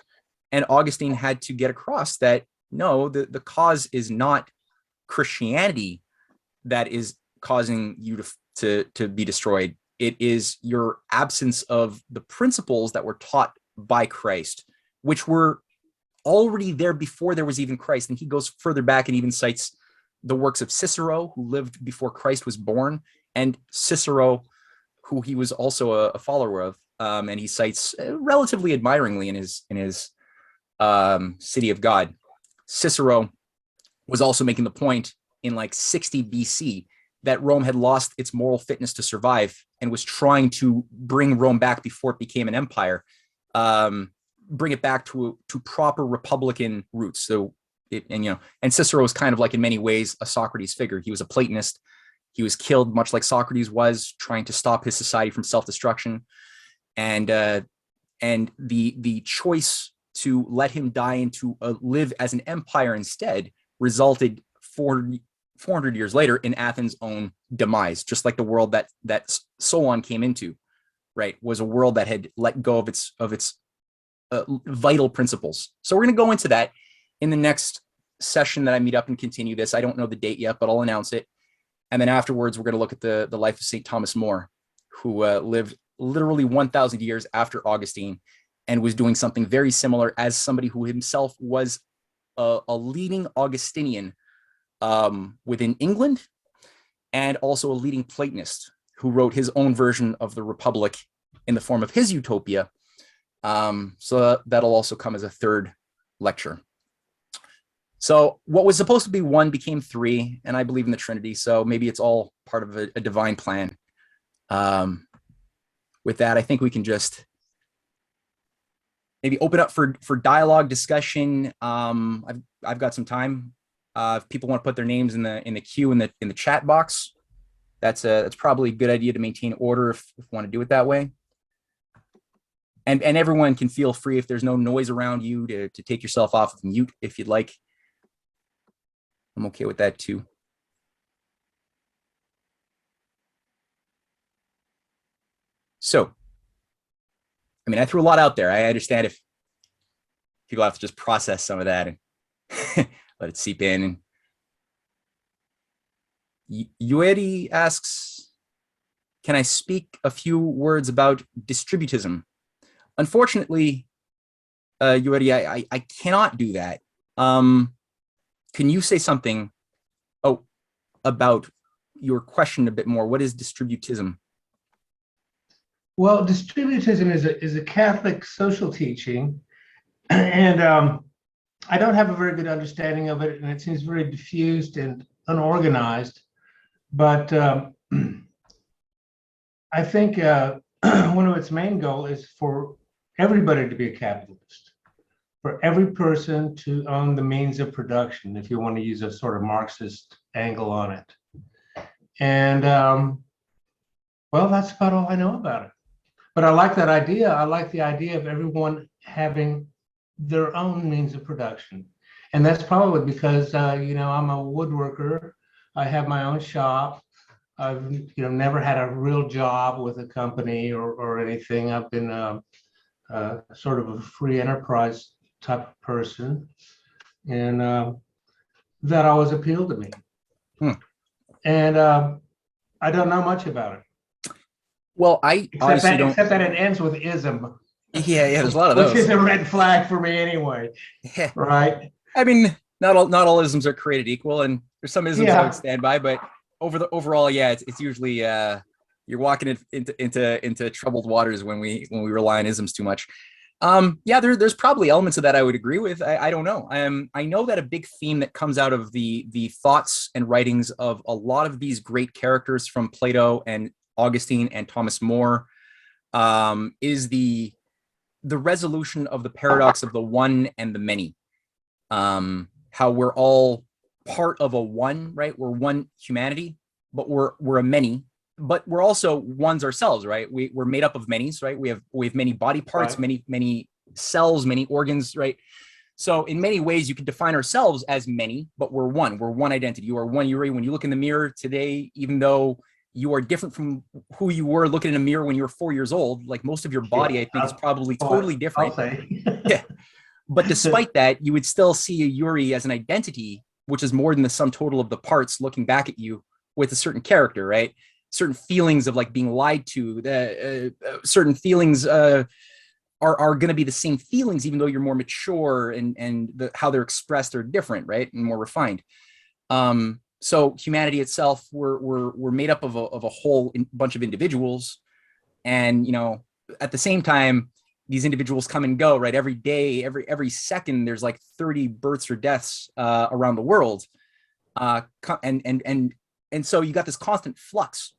And Augustine had to get across that, no, the cause is not Christianity that is causing you to be destroyed. It is your absence of the principles that were taught by Christ, which were already there before there was even Christ. And he goes further back and even cites the works of Cicero, who lived before Christ was born, and Cicero, who he was also a follower of, and he cites relatively admiringly in his City of God. Cicero was also making the point in 60 BC that Rome had lost its moral fitness to survive and was trying to bring Rome back before it became an empire, bring it back to proper republican roots. So and Cicero was kind of in many ways a Socrates figure. He was a Platonist. He was killed much like Socrates was, trying to stop his society from self-destruction. And the choice to let him die and to live as an empire instead resulted 400 years later in Athens' own demise, just like the world that Solon came into, right, was a world that had let go of its vital principles. So we're going to go into that in the next session that I meet up and continue this. I don't know the date yet, but I'll announce it. And then afterwards, we're going to look at the life of St. Thomas More, who lived literally 1,000 years after Augustine and was doing something very similar as somebody who himself was a leading Augustinian within England, and also a leading Platonist who wrote his own version of the Republic in the form of his Utopia. So that'll also come as a third lecture. So what was supposed to be one became three, and I believe in the Trinity, so maybe it's all part of a divine plan. With that, I think we can just maybe open up for dialogue, discussion. I've got some time. If people want to put their names in the queue in the chat box, that's probably a good idea to maintain order if you want to do it that way. And everyone can feel free, if there's no noise around you, to take yourself off of mute if you'd like. I'm okay with that too. So, I mean, I threw a lot out there. I understand if people have to just process some of that. let it seep in. Yueri asks, can I speak a few words about distributism? Unfortunately, Yueri, I cannot do that. Can you say something about your question a bit more? What is distributism? Well, distributism is a Catholic social teaching, and I don't have a very good understanding of it, and it seems very diffused and unorganized. But I think one of its main goals is for everybody to be a capitalist, for every person to own the means of production, if you want to use a sort of Marxist angle on it. And well, that's about all I know about it. But I like that idea. I like the idea of everyone having their own means of production. And that's probably because, you know, I'm a woodworker. I have my own shop. I've, you know, never had a real job with a company or anything. I've been sort of a free enterprise type of person. And that always appealed to me. And I don't know much about it. Well, except that it ends with ism. Yeah, there's a lot of those. Which is a red flag for me anyway. Yeah. Right. I mean, not all isms are created equal, and there's some isms I would stand by, but overall, yeah, it's usually you're walking into troubled waters when we rely on isms too much. Yeah, there's probably elements of that I would agree with. I don't know. I know that a big theme that comes out of the thoughts and writings of a lot of these great characters from Plato and Augustine and Thomas More is the resolution of the paradox of the one and the many. How we're all part of a one, right? We're one humanity, but we're a many, but we're also ones ourselves, right? We're made up of manys, right? We have many body parts, right. many cells, many organs, right? So in many ways, you can define ourselves as many, but we're one identity. You are one. When you look in the mirror today, even though you are different from who you were looking in a mirror when you were 4 years old, like most of your body, I think is probably totally different. Yeah. But despite that, you would still see a Yuri as an identity, which is more than the sum total of the parts looking back at you with a certain character, right? Certain feelings of like being lied to, certain feelings are going to be the same feelings, even though you're more mature and how they're expressed are different, right? And more refined. So humanity itself, we're made up of a whole bunch of individuals. And, you know, at the same time, these individuals come and go, right? Every day, every second, there's like 30 births or deaths around the world. And so you got this constant flux.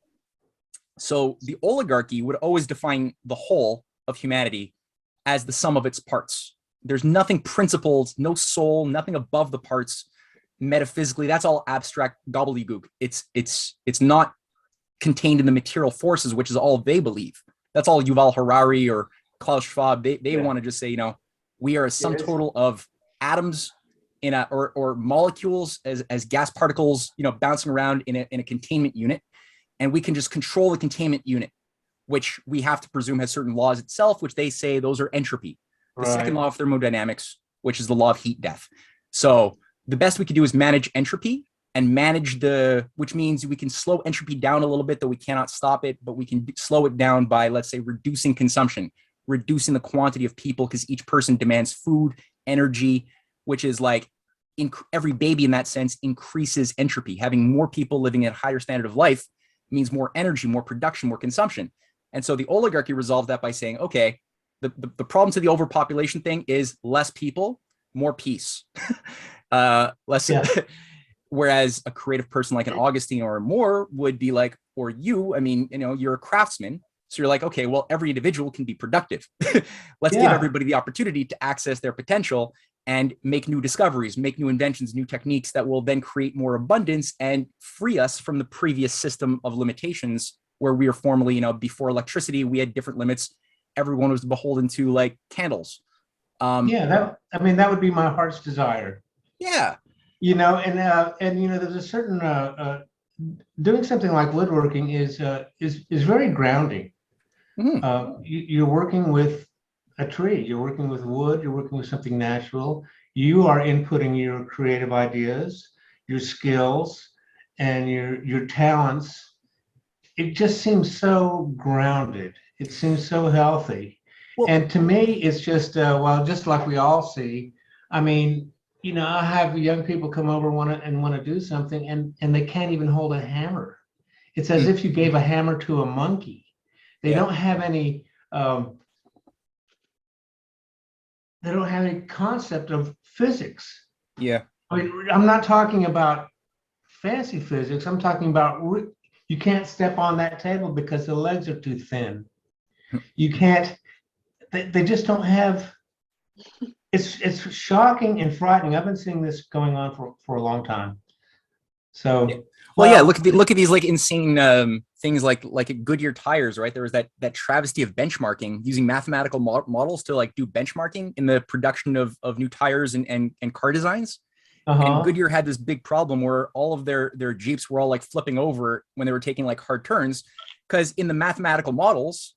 So the oligarchy would always define the whole of humanity as the sum of its parts. There's nothing principled, no soul, nothing above the parts. Metaphysically, that's all abstract gobbledygook. It's not contained in the material forces, which is all they believe. That's all Yuval Harari or Klaus Schwab. They want to just say, you know, we are a sum total of atoms or molecules as gas particles, you know, bouncing around in a containment unit, and we can just control the containment unit, which we have to presume has certain laws itself, which they say those are entropy. The second law of thermodynamics, which is the law of heat death. So the best we could do is manage entropy and manage which means we can slow entropy down a little bit, though we cannot stop it, but we can slow it down by, let's say, reducing consumption, reducing the quantity of people, because each person demands food, energy, which is like every baby in that sense increases entropy. Having more people living at a higher standard of life means more energy, more production, more consumption. And so the oligarchy resolved that by saying, okay, the problem to the overpopulation thing is less people, more peace. Whereas a creative person like an Augustine or More would be like, or you, I mean, you know, you're a craftsman. So you're like, okay, well, every individual can be productive. Let's give everybody the opportunity to access their potential and make new discoveries, make new inventions, new techniques that will then create more abundance and free us from the previous system of limitations where we were formerly, you know, before electricity, we had different limits. Everyone was beholden to like candles. That would be my heart's desire. Yeah. You know, and you know, there's a certain doing something like woodworking is very grounding. Mm-hmm. You're working with a tree. You're working with wood. You're working with something natural. You are inputting your creative ideas, your skills, and your talents. It just seems so grounded. It seems so healthy. Well, And to me, it's just, well, just like we all see. I mean, I have young people come over and want to do something, and they can't even hold a hammer. It's as if you gave a hammer to a monkey. They Yeah. don't have any. They don't have any concept of physics. Yeah. I mean, I'm not talking about fancy physics. I'm talking about you can't step on that table because the legs are too thin. You can't. They just don't have. It's shocking and frightening. I've been seeing this going on for a long time. So, yeah. Well, yeah. Look at these like insane things like Goodyear tires, right? There was that travesty of benchmarking using mathematical models to like do benchmarking in the production of new tires and car designs. And Goodyear had this big problem where all of their Jeeps were all like flipping over when they were taking like hard turns, because in the mathematical models,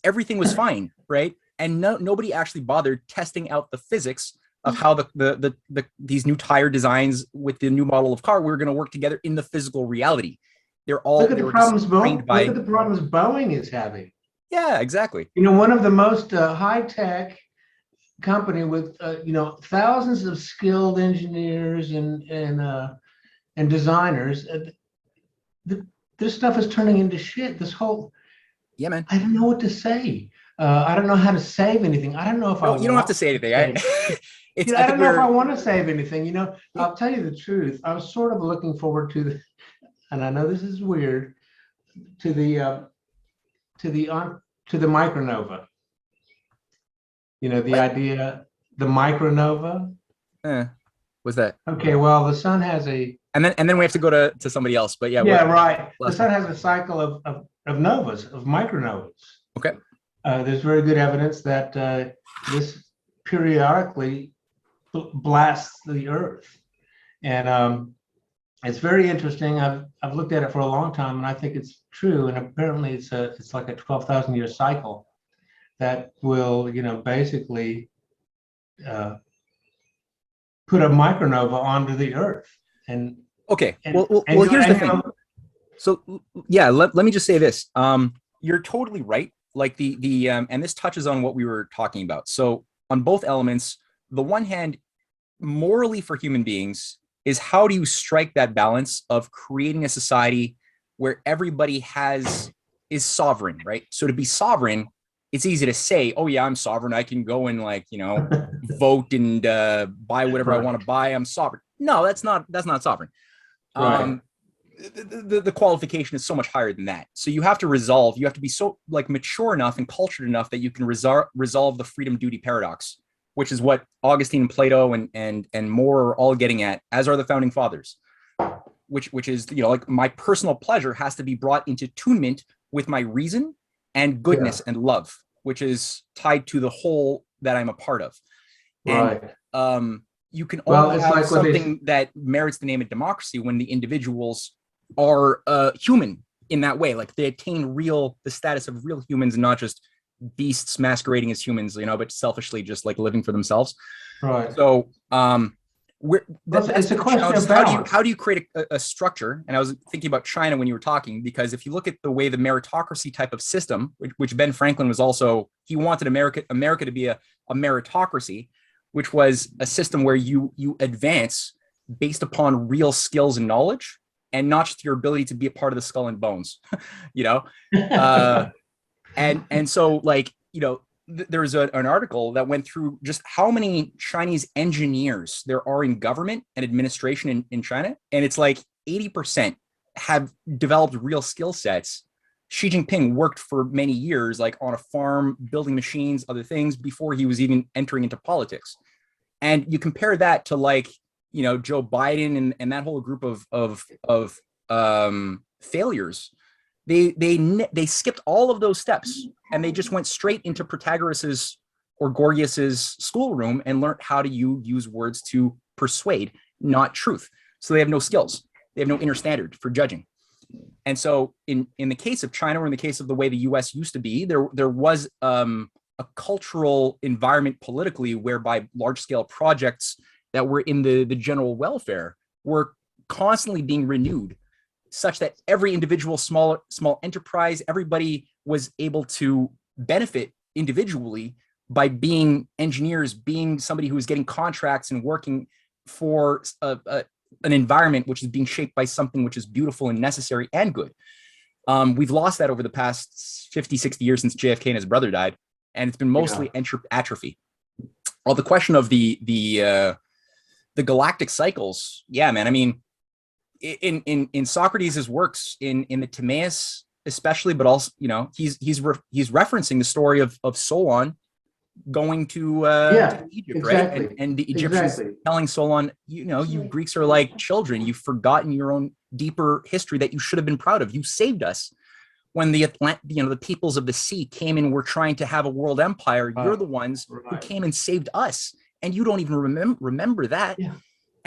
everything was fine, right? And nobody actually bothered testing out the physics of how these new tire designs with the new model of car were going to work together in the physical reality. Look at the problems Boeing is having. Yeah, exactly. One of the most high-tech company with thousands of skilled engineers and designers. This stuff is turning into shit. This whole yeah, man. I don't know what to say. I don't know how to save anything. I don't know if you don't have to say anything. I don't know if I want to save anything. I'll tell you the truth. I was sort of looking forward to and I know this is weird, to the micronova. The idea, the micronova. What's that? Okay, well, the sun has a. And then we have to go to somebody else. But yeah. Yeah, right. The sun has a cycle of novas, of micronovas. Okay. There's very good evidence that this periodically blasts the Earth, and it's very interesting. I've looked at it for a long time, and I think it's true. And apparently, it's like a 12,000-year cycle that will, basically put a micronova onto the Earth. And okay, well, here's the thing. So yeah, let me just say this. You're totally right. Like the and this touches on what we were talking about. So on both elements, the one hand, morally for human beings is how do you strike that balance of creating a society where everybody is sovereign, right? So to be sovereign, it's easy to say, oh yeah, I'm sovereign. I can go and vote and buy whatever I want to buy. I'm sovereign. No, that's not sovereign. Right. The qualification is so much higher than that. So you have to be so mature enough and cultured enough that you can resolve the freedom duty paradox, which is what Augustine and Plato and more are all getting at, as are the founding fathers, which is, my personal pleasure has to be brought into attunement with my reason and goodness and love, which is tied to the whole that I'm a part of. Right. And you can only have something that merits the name of democracy when the individuals are human in that way. Like they attain the status of real humans and not just beasts masquerading as humans, but selfishly just like living for themselves. Right. So it's a question of balance. How do you create a structure? And I was thinking about China when you were talking, because if you look at the way the meritocracy type of system, which Ben Franklin was also, he wanted America to be a meritocracy, which was a system where you advance based upon real skills and knowledge, and not just your ability to be a part of the skull and bones, and so there's an article that went through just how many Chinese engineers there are in government and administration in China. And it's like 80% have developed real skill sets. Xi Jinping worked for many years, like on a farm, building machines, other things, before he was even entering into politics. And you compare that to Joe Biden and that whole group of failures. They skipped all of those steps and they just went straight into Pythagoras's or Gorgias's schoolroom and learned how to use words to persuade, not truth. So they have no skills. They have no inner standard for judging. And so in the case of China, or in the case of the way the US used to be, there was a cultural environment politically whereby large scale projects that were in the general welfare were constantly being renewed, such that every individual small enterprise, everybody was able to benefit individually by being engineers, being somebody who was getting contracts and working for an environment which is being shaped by something which is beautiful and necessary and good. We've lost that over the past 50, 60 years since JFK and his brother died, and it's been mostly atrophy. Well, the question of the galactic cycles, yeah, man. I mean, in Socrates' works, in the Timaeus especially, but also, you know, he's referencing the story of Solon going to Egypt, exactly. right? And the Egyptians telling Solon, you know, you Greeks are like children. You've forgotten your own deeper history that you should have been proud of. You saved us when the peoples of the sea came and were trying to have a world empire. You're the ones who came and saved us, and you don't even remember that. Yeah.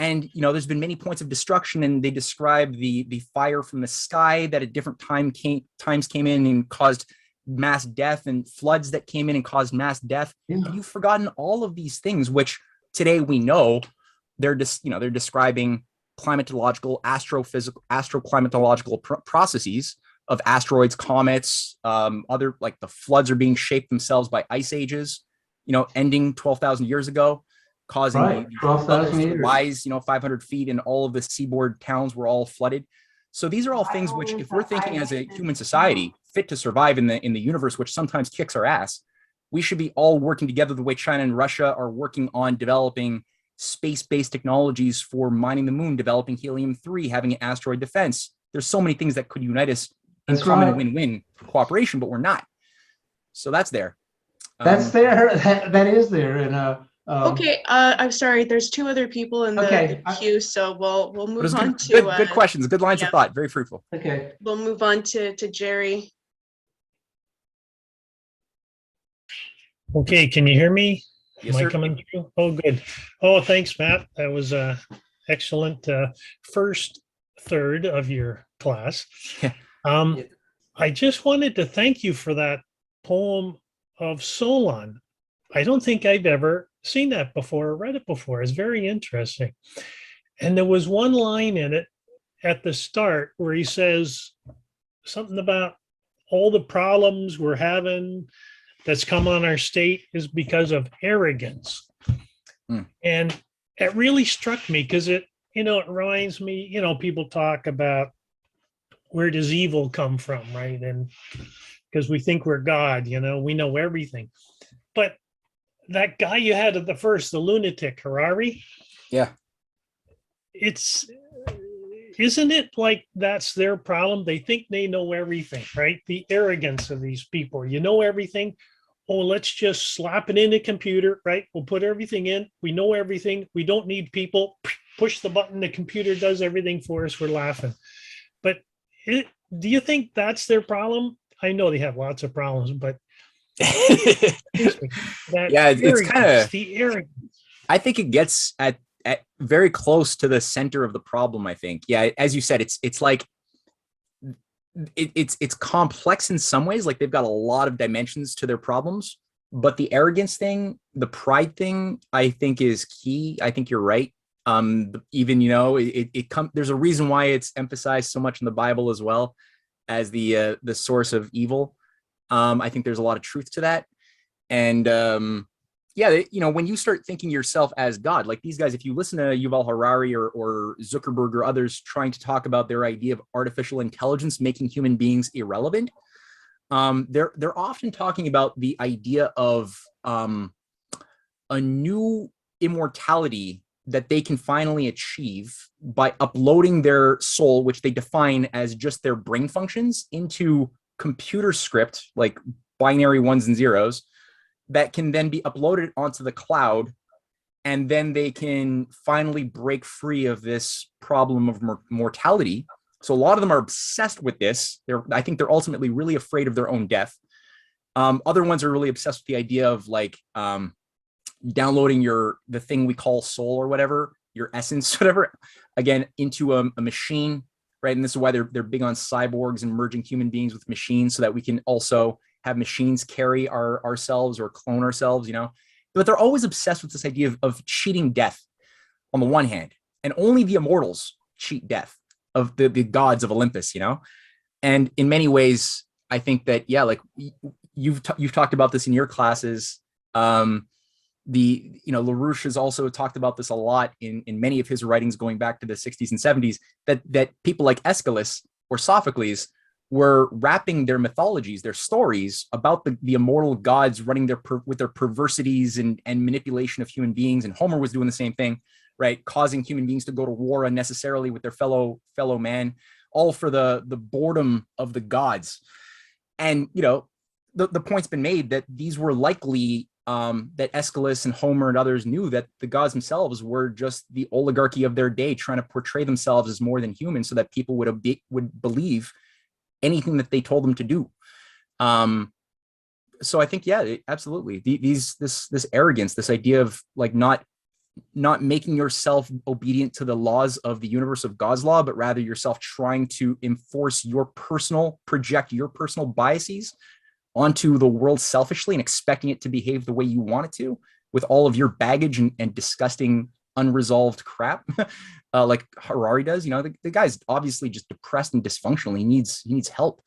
And, you know, there's been many points of destruction, and they describe the fire from the sky that at different times came in and caused mass death, and floods that came in and caused mass death. Yeah. And you've forgotten all of these things, which today we know they're describing climatological, astroclimatological processes of asteroids, comets, other, like the floods are being shaped themselves by ice ages, you know, ending 12,000 years ago, causing 12,000 years to rise, 500 feet, and all of the seaboard towns were all flooded. So these are all things which, if we're thinking as a human society fit to survive in the universe, which sometimes kicks our ass, we should be all working together the way China and Russia are working on developing space-based technologies for mining the moon, developing helium-3, having an asteroid defense. There's so many things that could unite us in common win-win cooperation, but we're not. So that's there. That's there. That is there. And okay, I'm sorry. There's two other people in the queue, so we'll move on to good questions, good lines of thought, very fruitful. Okay, we'll move on to Jerry. Okay, can you hear me? Yes, Am sir. I coming through? Oh, good. Oh, thanks, Matt. That was excellent first third of your class. I just wanted to thank you for that poem of Solon. I don't think I've ever seen that before or read it before. It's very interesting. And there was one line in it at the start where he says something about all the problems we're having that's come on our state is because of arrogance. And it really struck me because it reminds me, people talk about where does evil come from, right? And because we think we're God, we know everything. But that guy you had at the first, the lunatic, Harari. Yeah. Isn't it like that's their problem? They think they know everything, right? The arrogance of these people. You know everything. Oh, let's just slap it in a computer, right? We'll put everything in. We know everything. We don't need people. Push the button. The computer does everything for us. We're laughing. But do you think that's their problem? I know they have lots of problems, but it's kind of the arrogance. I think it gets at very close to the center of the problem. I think, yeah, as you said, it's like it's complex in some ways. Like they've got a lot of dimensions to their problems, but the arrogance thing, the pride thing, I think is key. I think you're right. Even there's a reason why it's emphasized so much in the Bible as well as the source of evil. I think there's a lot of truth to that. And when you start thinking yourself as God, like these guys, if you listen to Yuval Harari or Zuckerberg or others trying to talk about their idea of artificial intelligence making human beings irrelevant, they're often talking about the idea of a new immortality that they can finally achieve by uploading their soul, which they define as just their brain functions, into computer script, like binary ones and zeros, that can then be uploaded onto the cloud, and then they can finally break free of this problem of mortality. So a lot of them are obsessed with this. I think they're ultimately really afraid of their own death. Other ones are really obsessed with the idea of like downloading the thing we call soul or whatever, your essence, whatever, again, into a machine, right? And this is why they're big on cyborgs and merging human beings with machines so that we can also have machines carry ourselves or clone ourselves, you know, but they're always obsessed with this idea of cheating death on the one hand, and only the immortals cheat death of the gods of Olympus, you know. And in many ways, I think that, yeah, like you've talked about this in your classes. LaRouche has also talked about this a lot in many of his writings going back to the 60s and 70s, that people like Aeschylus or Sophocles were wrapping their mythologies, their stories about the immortal gods running with their perversities and manipulation of human beings. And Homer was doing the same thing, right? Causing human beings to go to war unnecessarily with their fellow man, all for the boredom of the gods. And, you know, the point's been made that these were likely, that Aeschylus and Homer and others knew that the gods themselves were just the oligarchy of their day, trying to portray themselves as more than human so that people would believe anything that they told them to do. So I think, yeah, absolutely. This arrogance, this idea of like not making yourself obedient to the laws of the universe of God's law, but rather yourself trying to project your personal biases onto the world selfishly and expecting it to behave the way you want it to, with all of your baggage and disgusting unresolved crap, like Harari does. You know, the guy's obviously just depressed and dysfunctional. He needs help,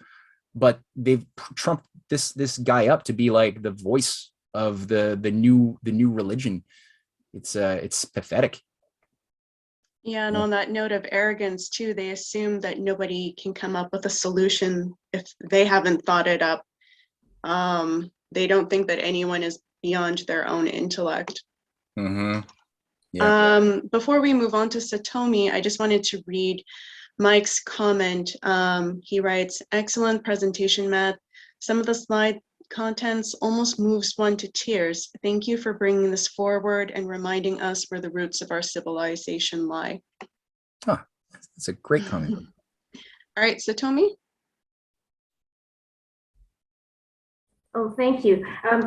but they've trumped this guy up to be like the voice of the new religion. It's pathetic. Yeah, and on that note of arrogance too, they assume that nobody can come up with a solution if they haven't thought it up. They don't think that anyone is beyond their own intellect. Mm-hmm. Yeah. Before we move on to Satomi, I just wanted to read Mike's comment. He writes, "Excellent presentation, Matt. Some of the slide contents almost moves one to tears. Thank you for bringing this forward and reminding us where the roots of our civilization lie." Oh, that's a great comment. All right, Satomi. Oh, thank you. I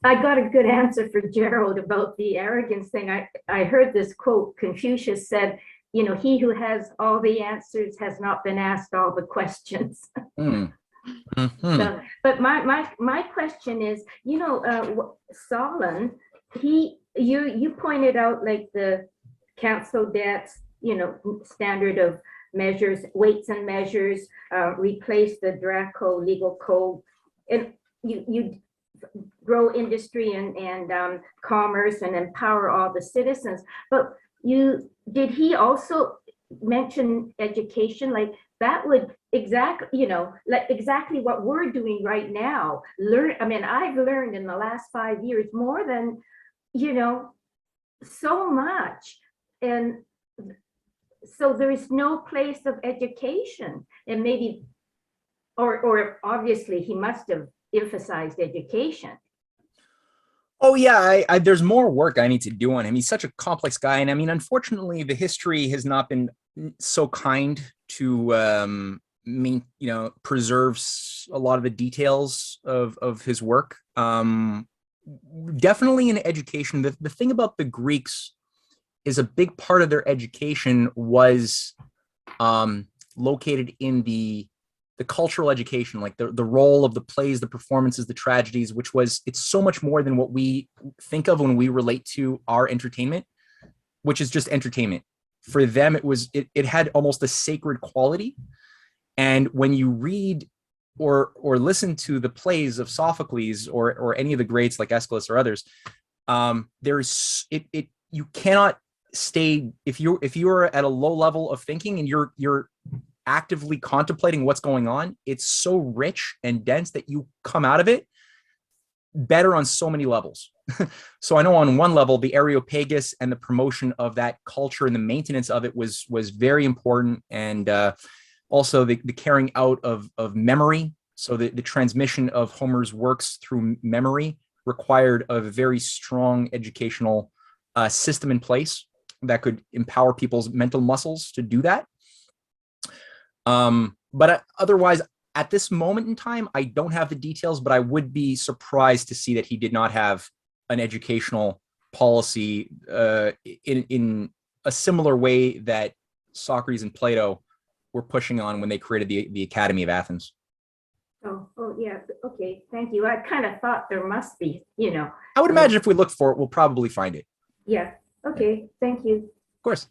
got a good answer for Gerald about the arrogance thing. I heard this quote. Confucius said, you know, he who has all the answers has not been asked all the questions. Mm. Mm-hmm. So, but my question is, you know, Solon, you pointed out like the council debts, you know, standard of measures, weights and measures, replace the Draco legal code. And you grow industry and commerce and empower all the citizens. But did he also mention education? Like that would exactly, you know, like exactly what we're doing right now. I've learned in the last 5 years more than, you know, so much. And so there is no place of education, and maybe or obviously he must have emphasized education. Oh yeah, there's more work I need to do on him. He's such a complex guy, and I mean, unfortunately, the history has not been so kind to preserves a lot of the details of his work. Definitely in education, the thing about the Greeks is a big part of their education was located in the cultural education, like the role of the plays, the performances, the tragedies, it's so much more than what we think of when we relate to our entertainment, which is just entertainment. For them, it had almost a sacred quality. And when you read or listen to the plays of Sophocles or any of the greats like Aeschylus or others, you cannot stay if you're at a low level of thinking and you're actively contemplating what's going on. It's so rich and dense that you come out of it better on so many levels. So I know on one level, the Areopagus and the promotion of that culture and the maintenance of it was very important. And also the carrying out of memory. So the transmission of Homer's works through memory required a very strong educational system in place that could empower people's mental muscles to do that. But otherwise, at this moment in time, I don't have the details, but I would be surprised to see that he did not have an educational policy in a similar way that Socrates and Plato were pushing on when they created the Academy of Athens. Oh, yeah. Okay. Thank you. I kind of thought there must be, I would imagine if we look for it, we'll probably find it. Yeah. Okay. Thank you. Of course.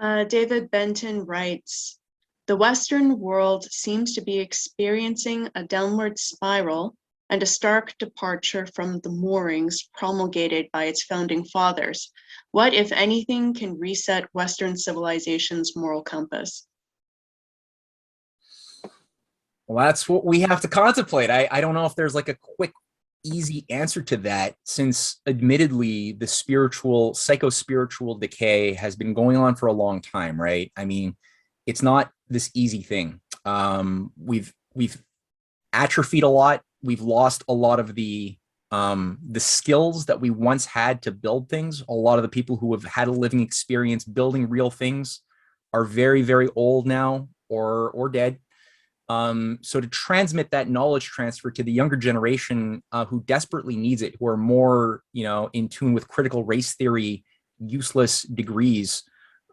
David Benton writes, the Western world seems to be experiencing a downward spiral and a stark departure from the moorings promulgated by its founding fathers. What, if anything, can reset Western civilization's moral compass? Well, that's what we have to contemplate. I don't know if there's like a quick, easy answer to that, since admittedly the psycho-spiritual decay has been going on for a long time, right? I mean, it's not this easy thing. We've atrophied a lot. We've lost a lot of the skills that we once had to build things. A lot of the people who have had a living experience building real things are very, very old now or dead. So to transmit that knowledge transfer to the younger generation who desperately needs it, who are more, in tune with critical race theory, useless degrees,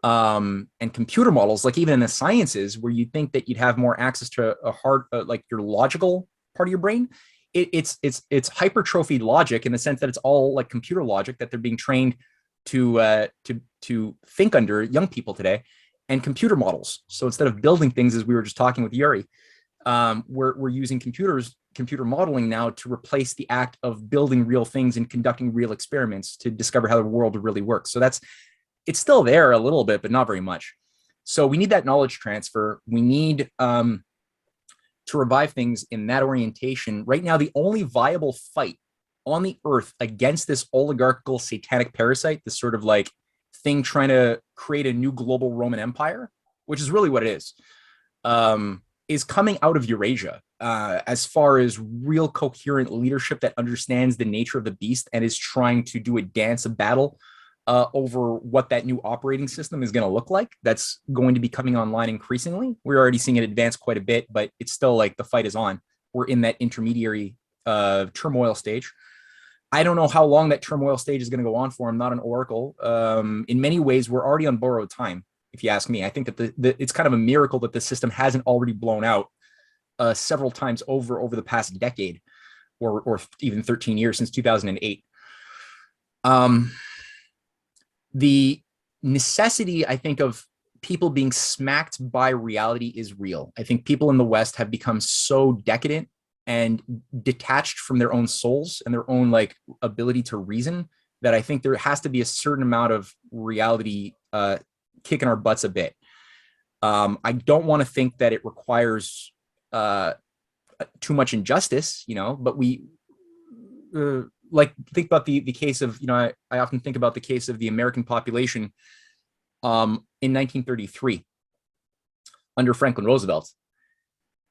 and computer models, like even in the sciences, where you think that you'd have more access to a hard, like your logical part of your brain, it's hypertrophied logic in the sense that it's all like computer logic that they're being trained to think under, young people today, and computer models. So instead of building things, as we were just talking with Yuri, we're using computer modeling now to replace the act of building real things and conducting real experiments to discover how the world really works. So it's still there a little bit, but not very much. So we need that knowledge transfer. We need to revive things in that orientation. Right now, the only viable fight on the earth against this oligarchical satanic parasite, this sort of like thing trying to create a new global Roman Empire, which is really what it is coming out of Eurasia, as far as real coherent leadership that understands the nature of the beast and is trying to do a dance of battle over what that new operating system is going to look like. That's going to be coming online increasingly. We're already seeing it advance quite a bit, but it's still like the fight is on. We're in that intermediary turmoil stage. I don't know how long that turmoil stage is going to go on for. I'm not an oracle. In many ways, we're already on borrowed time, if you ask me. I think that it's kind of a miracle that the system hasn't already blown out several times over the past decade, or even 13 years since 2008. The necessity, I think, of people being smacked by reality is real. I think people in the West have become so decadent and detached from their own souls and their own like ability to reason that I think there has to be a certain amount of reality kicking our butts a bit. I don't want to think that it requires too much injustice, but we like think about the case of, I often think about the case of the American population in 1933 under Franklin Roosevelt.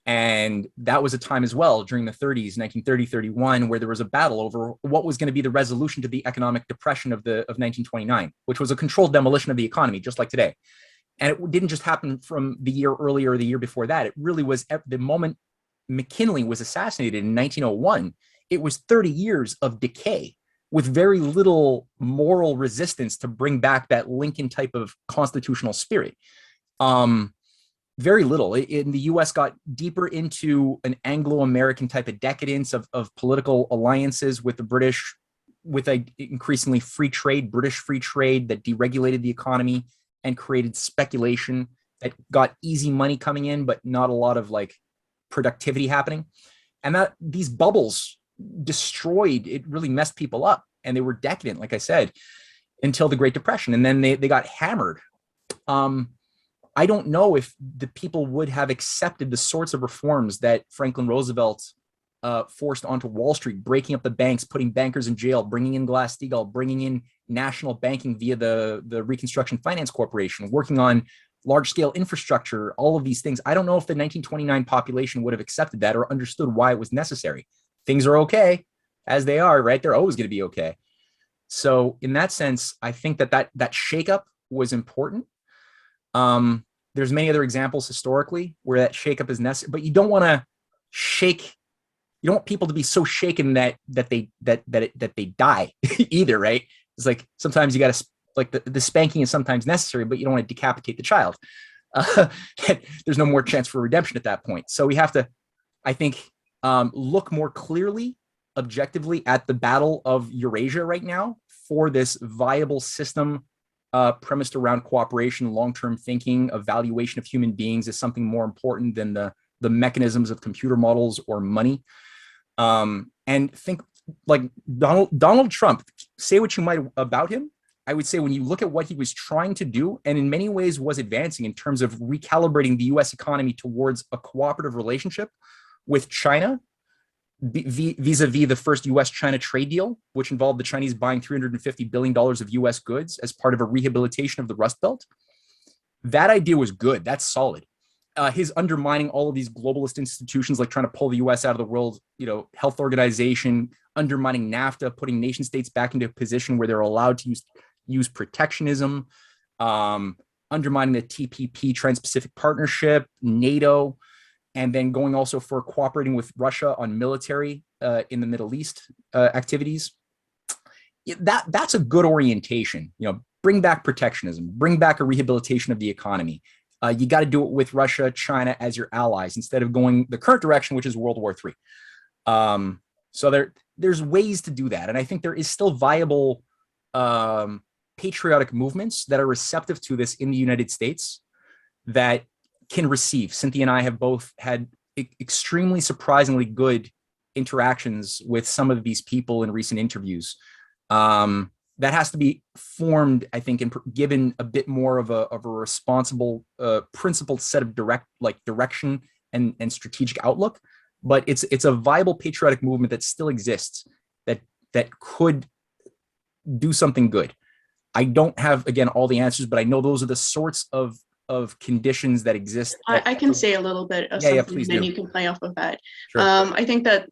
And that was a time as well during the 30s, 1930, 31, where there was a battle over what was going to be the resolution to the economic depression of 1929, which was a controlled demolition of the economy, just like today. And it didn't just happen from the year earlier or the year before that. It really was the moment McKinley was assassinated in 1901. It was 30 years of decay with very little moral resistance to bring back that Lincoln type of constitutional spirit. Very little. In the US got deeper into an Anglo-American type of decadence of political alliances with the British, with a increasingly British free trade that deregulated the economy and created speculation that got easy money coming in, but not a lot of like productivity happening. And that these bubbles destroyed, it really messed people up, and they were decadent, like I said, until the Great Depression. And then they got hammered. I don't know if the people would have accepted the sorts of reforms that Franklin Roosevelt forced onto Wall Street, breaking up the banks, putting bankers in jail, bringing in Glass-Steagall, bringing in national banking via the Reconstruction Finance Corporation, working on large-scale infrastructure, all of these things. I don't know if the 1929 population would have accepted that or understood why it was necessary. Things are okay as they are, right? They're always going to be okay. So in that sense, I think that shakeup was important. There's many other examples historically where that shakeup is necessary, but you don't want to shake. You don't want people to be so shaken that they die either, right? It's like sometimes you got to, like the spanking is sometimes necessary, but you don't want to decapitate the child. There's no more chance for redemption at that point. So we have to I think look more clearly, objectively at the battle of Eurasia right now for this viable system premised around cooperation, long-term thinking, evaluation of human beings is something more important than the mechanisms of computer models or money. And think like Donald Trump, say what you might about him. I would say when you look at what he was trying to do, and in many ways was advancing in terms of recalibrating the US economy towards a cooperative relationship with China, vis-a-vis the first US-China trade deal, which involved the Chinese buying $350 billion of US goods as part of a rehabilitation of the Rust Belt. That idea was good. That's solid. His undermining all of these globalist institutions, like trying to pull the US out of the World Health Organization, undermining NAFTA, putting nation states back into a position where they're allowed to use protectionism, undermining the TPP, Trans-Pacific Partnership, NATO, and then going also for cooperating with Russia on military in the Middle East activities. That's a good orientation. Bring back protectionism, bring back a rehabilitation of the economy. You got to do it with Russia, China as your allies instead of going the current direction, which is World War III. So there's ways to do that, and I think there is still viable patriotic movements that are receptive to this in the United States that can receive. Cynthia and I have both had extremely surprisingly good interactions with some of these people in recent interviews. That has to be formed, I think, and given a bit more of a responsible, principled set of direction and strategic outlook. But it's a viable patriotic movement that still exists that could do something good. I don't have, again, all the answers, but I know those are the sorts of conditions that exist. I can say a little bit of something, and then you can play off of that. Sure. I think that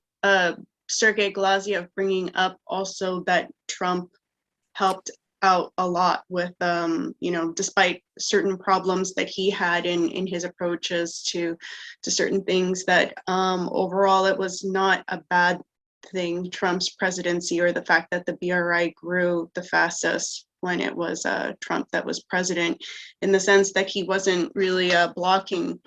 Sergei Glaziev bringing up also that Trump helped out a lot with, despite certain problems that he had in his approaches to certain things, that overall it was not a bad thing, Trump's presidency, or the fact that the BRI grew the fastest when it was Trump that was president, in the sense that he wasn't really blocking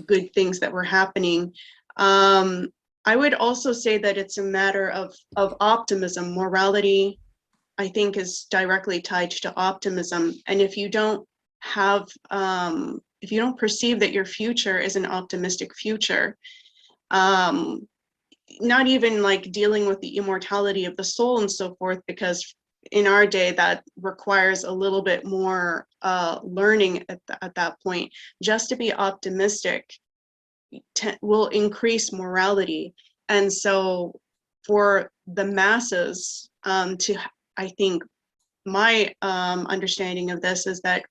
good things that were happening. I would also say that it's a matter of optimism. Morality, I think, is directly tied to optimism. And if you don't perceive that your future is an optimistic future, not even like dealing with the immortality of the soul and so forth, because in our day that requires a little bit more learning at that point. Just to be optimistic will increase morality. And so for the masses, I think my understanding of this is that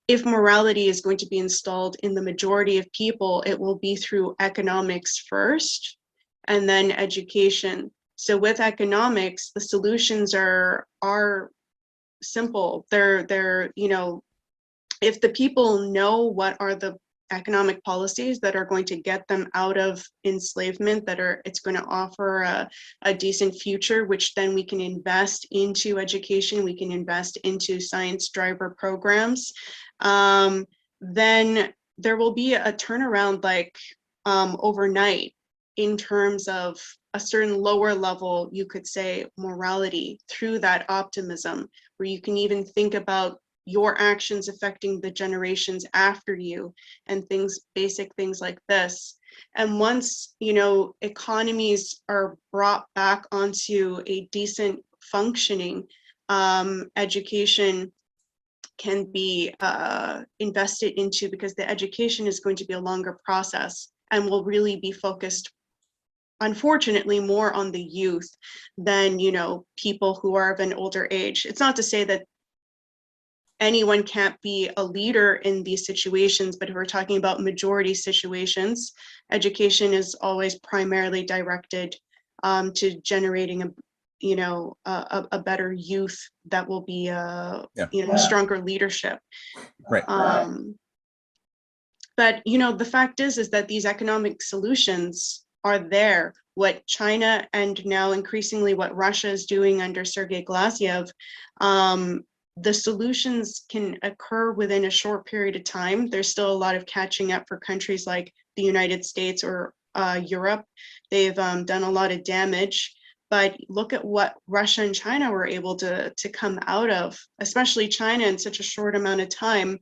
if morality is going to be installed in the majority of people, it will be through economics first and then education. So with economics, the solutions are simple. They're if the people know what are the economic policies that are going to get them out of enslavement, it's going to offer a decent future, which then we can invest into education, we can invest into science driver programs, then there will be a turnaround overnight in terms of a certain lower level, you could say, morality through that optimism, where you can even think about your actions affecting the generations after you and basic things like this. And once, economies are brought back onto a decent functioning, education can be invested into, because the education is going to be a longer process and will really be focused, unfortunately, more on the youth than, people who are of an older age. It's not to say that anyone can't be a leader in these situations, but if we're talking about majority situations, education is always primarily directed to generating a better youth that will be stronger leadership. Right. But the fact is that these economic solutions are there. What China and now increasingly what Russia is doing under Sergei Glaziev the solutions can occur within a short period of time. There's still a lot of catching up for countries like the United States or Europe. They've done a lot of damage, but look at what Russia and China were able to come out of, especially China, in such a short amount of time.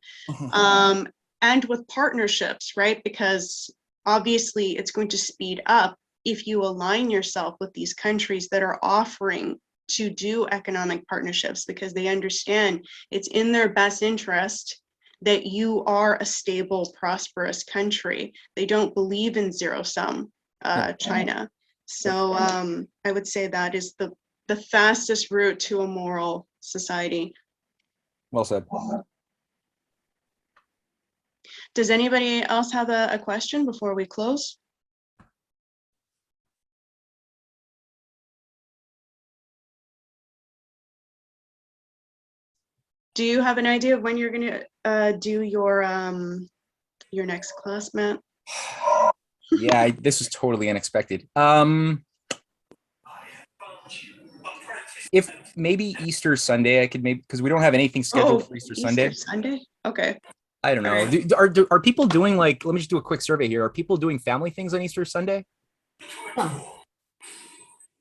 And with partnerships, right? Because obviously it's going to speed up if you align yourself with these countries that are offering to do economic partnerships, because they understand it's in their best interest that you are a stable, prosperous country. They don't believe in zero-sum China. So I would say that is the fastest route to a moral society. Well said. Does anybody else have a question before we close? Do you have an idea of when you're going to do your next class, Matt? Yeah, this was totally unexpected. If maybe Easter Sunday, I could maybe, because we don't have anything scheduled for Easter Sunday. Easter Sunday? Okay. I don't know. Are people doing, like, let me just do a quick survey here. Are people doing family things on Easter Sunday?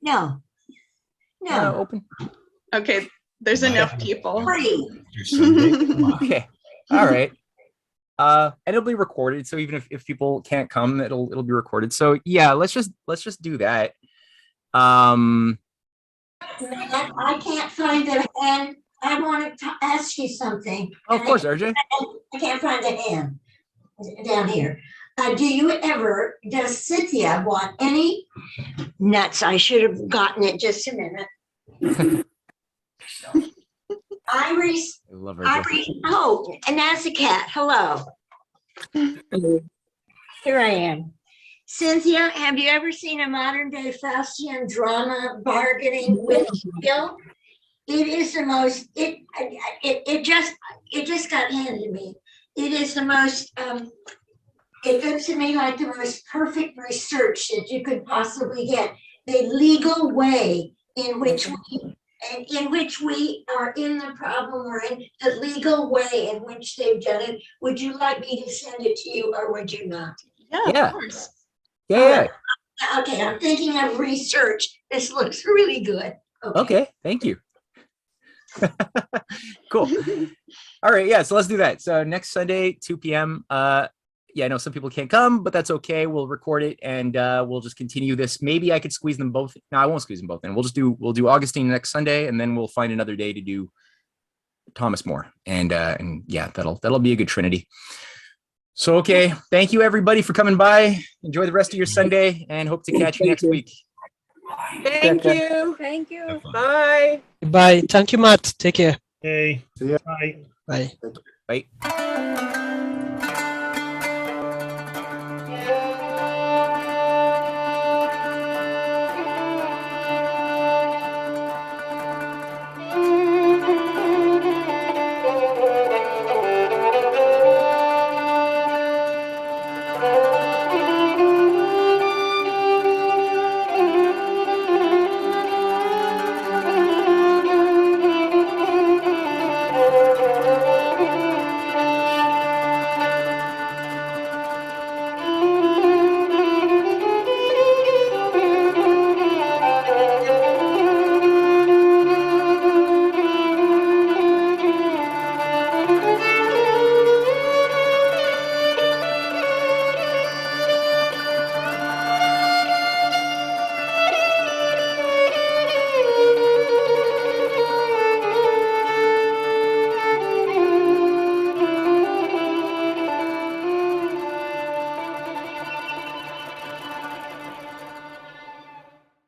No. Open? Okay, there's enough people. Okay. All right. And it'll be recorded. So even if people can't come, it'll be recorded. So yeah, let's just do that. I can't find the hand. I wanted to ask you something. Oh, of course, RJ. I can't find the hand down here. Does Cynthia want any nuts? I should have gotten it just a minute. Iris. I love Iris. Oh, and that's a cat. Hello. Here I am. Cynthia, have you ever seen a modern day Faustian drama bargaining with skill? It is the most, it just got handed to me. It is the most, it looks to me like the most perfect research that you could possibly get. The legal way in which we are in the problem we're in, the legal way in which they've done it. Would you like me to send it to you, or would you not? Yeah. Of course. Yeah. Okay, I'm thinking of research. This looks really good. Okay, thank you. Cool. All right, yeah, so let's do that. So next Sunday, 2 p.m. Yeah, I know some people can't come, but that's okay. We'll record it and we'll just continue this. Maybe I could squeeze them both. No, I won't squeeze them both in. We'll do Augustine next Sunday, and then we'll find another day to do Thomas More. And yeah, that'll be a good trinity. So okay, thank you everybody for coming by. Enjoy the rest of your Sunday and hope to catch you next week. Thank you. Thank you. Bye. Bye. Thank you, Matt. Take care. Okay. See ya. Bye. Bye. Bye.